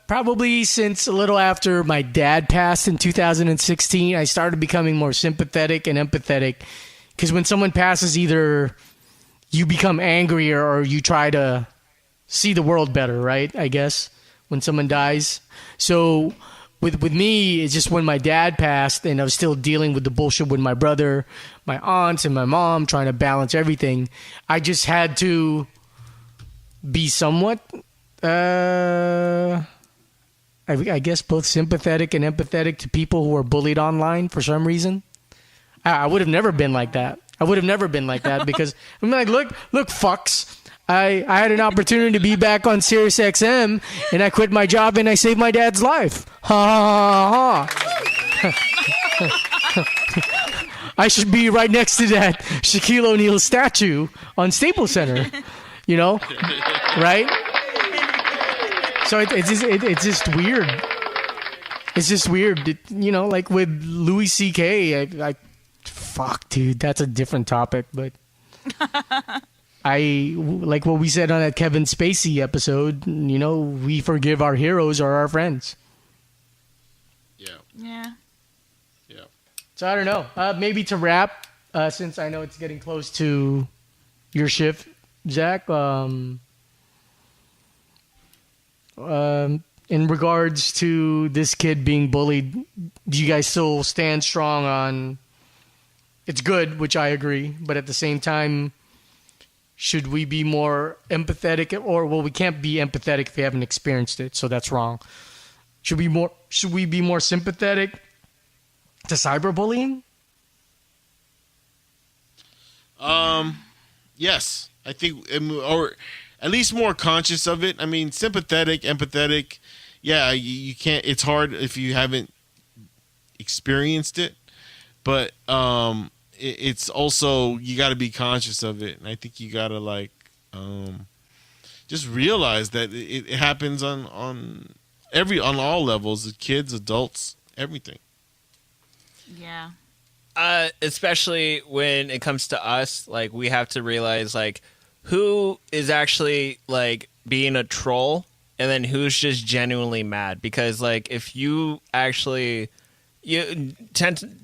Probably since a little after my dad passed in 2016, I started becoming more sympathetic and empathetic. Because when someone passes, either you become angrier or you try to see the world better, right? I guess when someone dies. So with me, it's just when my dad passed and I was still dealing with the bullshit with my brother, my aunts, and my mom, trying to balance everything. I just had to be somewhat, I guess, both sympathetic and empathetic to people who are bullied online for some reason. I would have never been like that. Because I'm like, look, fucks. I had an opportunity to be back on Sirius XM, and I quit my job and I saved my dad's life. Ha ha ha. I should be right next to that Shaquille O'Neal statue on Staples Center, right? So it's just weird. It's just weird, like with Louis C.K. Fuck, dude, that's a different topic, but like what we said on that Kevin Spacey episode, we forgive our heroes or our friends. Yeah. So I don't know. Maybe to wrap, since I know it's getting close to your shift, Zach, in regards to this kid being bullied, do you guys still stand strong on it's good, which I agree, but at the same time, should we be more empathetic? Or, well, we can't be empathetic if we haven't experienced it, so that's wrong. Should we be more sympathetic to cyberbullying? Yes, I think, or at least more conscious of it. I mean, sympathetic, empathetic. Yeah, you can't. It's hard if you haven't experienced it, but it's also, you got to be conscious of it, and I think you got to just realize that it happens on all levels, kids, adults, everything. Yeah. Especially when it comes to us, like, we have to realize, like, who is actually, like, being a troll and then who's just genuinely mad. Because, like, if you actually, 10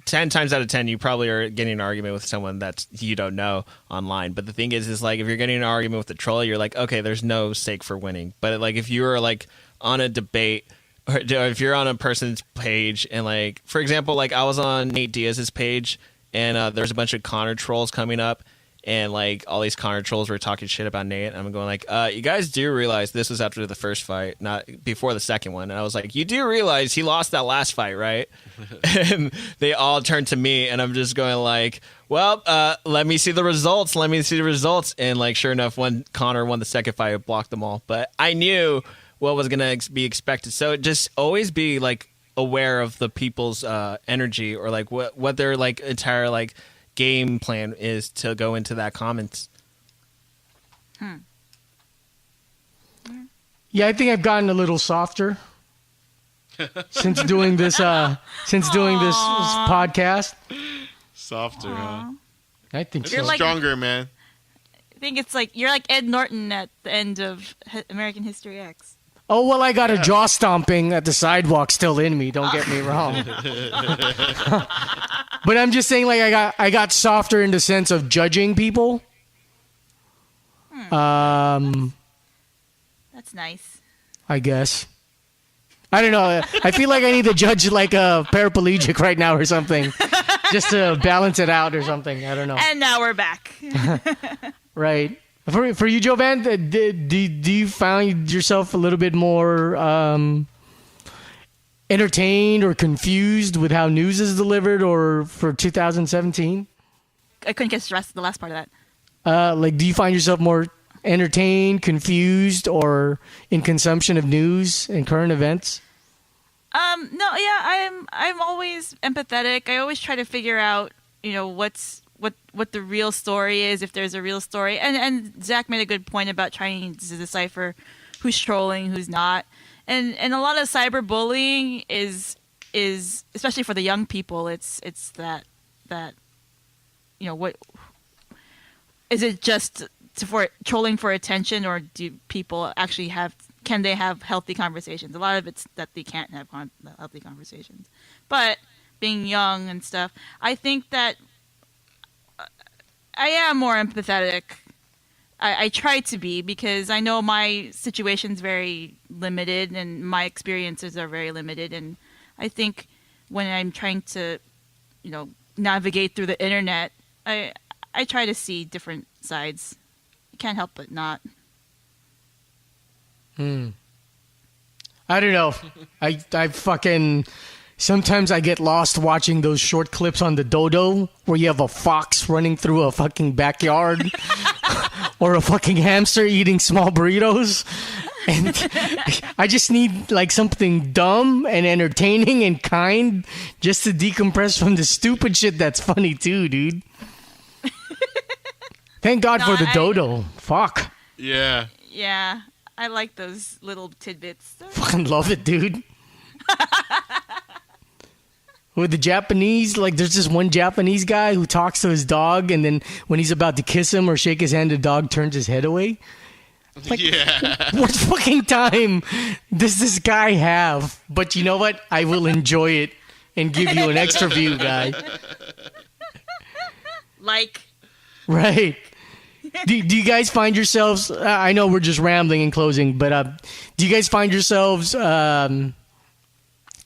times out of 10, you probably are getting an argument with someone that you don't know online. But the thing is like, if you're getting an argument with a troll, you're like, okay, there's no stake for winning. But, like, if you're, like, on a debate, or if you're on a person's page and, like, for example, like, I was on Nate Diaz's page and there's a bunch of Connor trolls coming up, and, like, all these Connor trolls were talking shit about Nate, and I'm going like, you guys do realize this was after the first fight, not before the second one. And I was like, you do realize he lost that last fight, right? And they all turned to me, and I'm just going like, well, let me see the results. And, like, sure enough, when Connor won the second fight, I blocked them all. But I knew what was going to be expected. So just always be, like, aware of the people's energy, or, like, what their, like, entire, like, game plan is to go into that comments. Yeah, I think I've gotten a little softer since doing this podcast. Softer, huh? I think You're so. stronger, man. I think it's like you're like Ed Norton at the end of American History X. Oh, well, I got a jaw stomping at the sidewalk still in me. Don't get me wrong. But I'm just saying, like, I got softer in the sense of judging people. That's nice. I guess. I don't know. I feel like I need to judge like a paraplegic right now or something, just to balance it out or something. I don't know. And now we're back. Right. For you, Jovan, do you find yourself a little bit more entertained or confused with how news is delivered, or for 2017? I couldn't get the last part of that. Like, do you find yourself more entertained, confused, or in consumption of news and current events? No, yeah, I'm always empathetic. I always try to figure out, what the real story is, if there's a real story. And Zach made a good point about trying to decipher who's trolling, who's not. And a lot of cyberbullying is especially for the young people, it's that what is it, just for trolling for attention, or do people actually can they have healthy conversations? A lot of it's that they can't have healthy conversations. But being young and stuff, I think that I am more empathetic. I try to be, because I know my situation's very limited and my experiences are very limited. And I think when I'm trying to, navigate through the internet, I try to see different sides. You can't help but not. I don't know. I fucking... Sometimes I get lost watching those short clips on the Dodo where you have a fox running through a fucking backyard or a fucking hamster eating small burritos. And I just need like something dumb and entertaining and kind just to decompress from the stupid shit that's funny too, dude. Thank God for the Dodo. Fuck. Yeah. Yeah. I like those little tidbits. Fucking love it, dude. With the Japanese, like, there's this one Japanese guy who talks to his dog, and then when he's about to kiss him or shake his hand, the dog turns his head away. Like, yeah. What fucking time does this guy have? But you know what? I will enjoy it and give you an extra view, guy. Like. Right. Do you guys find yourselves, I know we're just rambling in closing, but do you guys find yourselves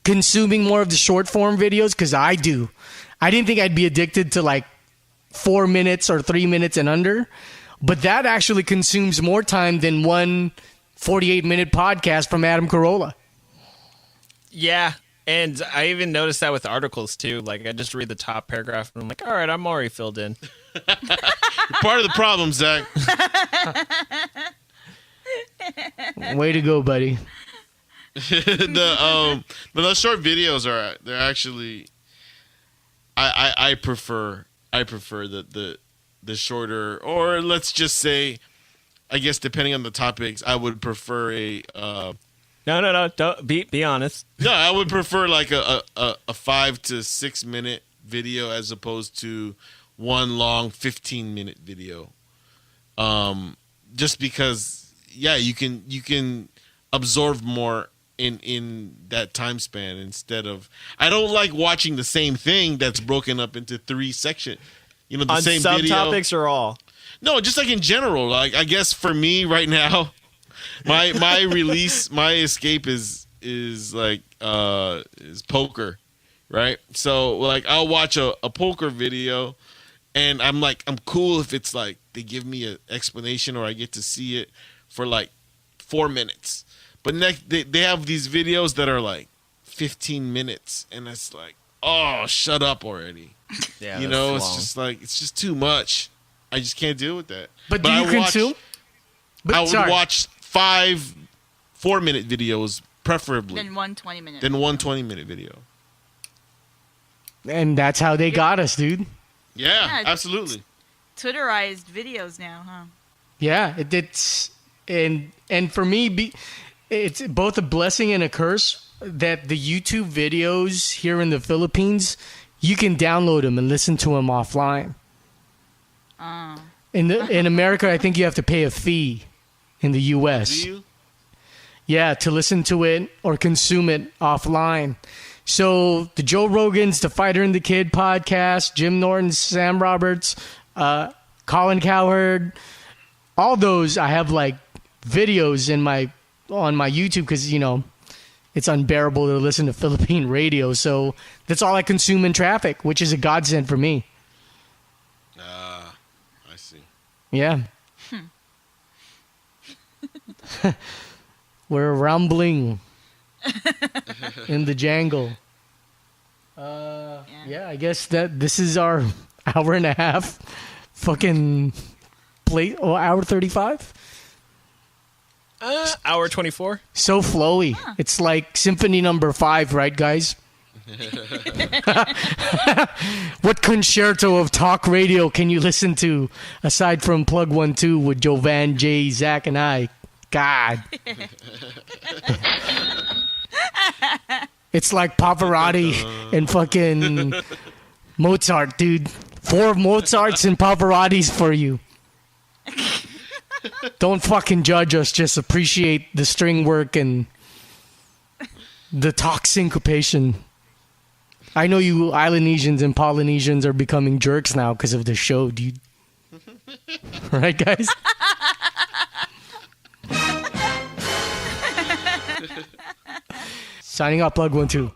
consuming more of the short form videos? Because I do. I didn't think I'd be addicted to like 4 minutes or 3 minutes and under, but that actually consumes more time than one 48-minute podcast from Adam Carolla. Yeah, and I even noticed that with articles too. Like, I just read the top paragraph and I'm like, all right, I'm already filled in. You're part of the problem, Zach. Way to go, buddy. The short videos they're actually I prefer the shorter, or let's just say, I guess depending on the topics, I would prefer a No, don't be honest. no, I would prefer like a 5 to 6 minute video as opposed to one long 15-minute video. Just because, yeah, you can absorb more in that time span instead of, I don't like watching the same thing that's broken up into 3 sections. The on same subtopics video. or all? No, just like in general. Like, I guess for me right now, my release, my escape is poker, right? So like I'll watch a poker video, and I'm cool if it's like they give me an explanation or I get to see it for like 4 minutes. But next they have these videos that are like 15 minutes, and it's like, oh, shut up already. Yeah, it's just too much. I just can't deal with that. But do you consume? I would watch 5 4-minute videos, preferably. Then one 20-minute. Than one 20-minute video. And that's how they got us, dude. Yeah, absolutely. Twitterized videos now, huh? Yeah, it's and for me, it's both a blessing and a curse that the YouTube videos here in the Philippines, you can download them and listen to them offline. In America, I think you have to pay a fee in the U.S. Do you? Yeah, to listen to it or consume it offline. So the Joe Rogans, the Fighter and the Kid podcast, Jim Norton, Sam Roberts, Colin Cowherd, all those I have like videos on my YouTube because, you know, it's unbearable to listen to Philippine radio. So that's all I consume in traffic, which is a godsend for me. I see. Yeah. We're rumbling in the jangle. Yeah, I guess that this is our hour and a half fucking play. Oh, hour 35? Hour 24. So flowy. It's like Symphony Number 5, right, guys? What concerto of talk radio can you listen to aside from PlugOneTwo with Jovan, Jay, Zach, and I? God. It's like Pavarotti and fucking Mozart, dude. 4 Mozarts and Pavarottis for you. Don't fucking judge us. Just appreciate the string work and the talk syncopation. I know you Islandesians and Polynesians are becoming jerks now because of the show, dude. Right, guys? Signing off, PlugOneTwo.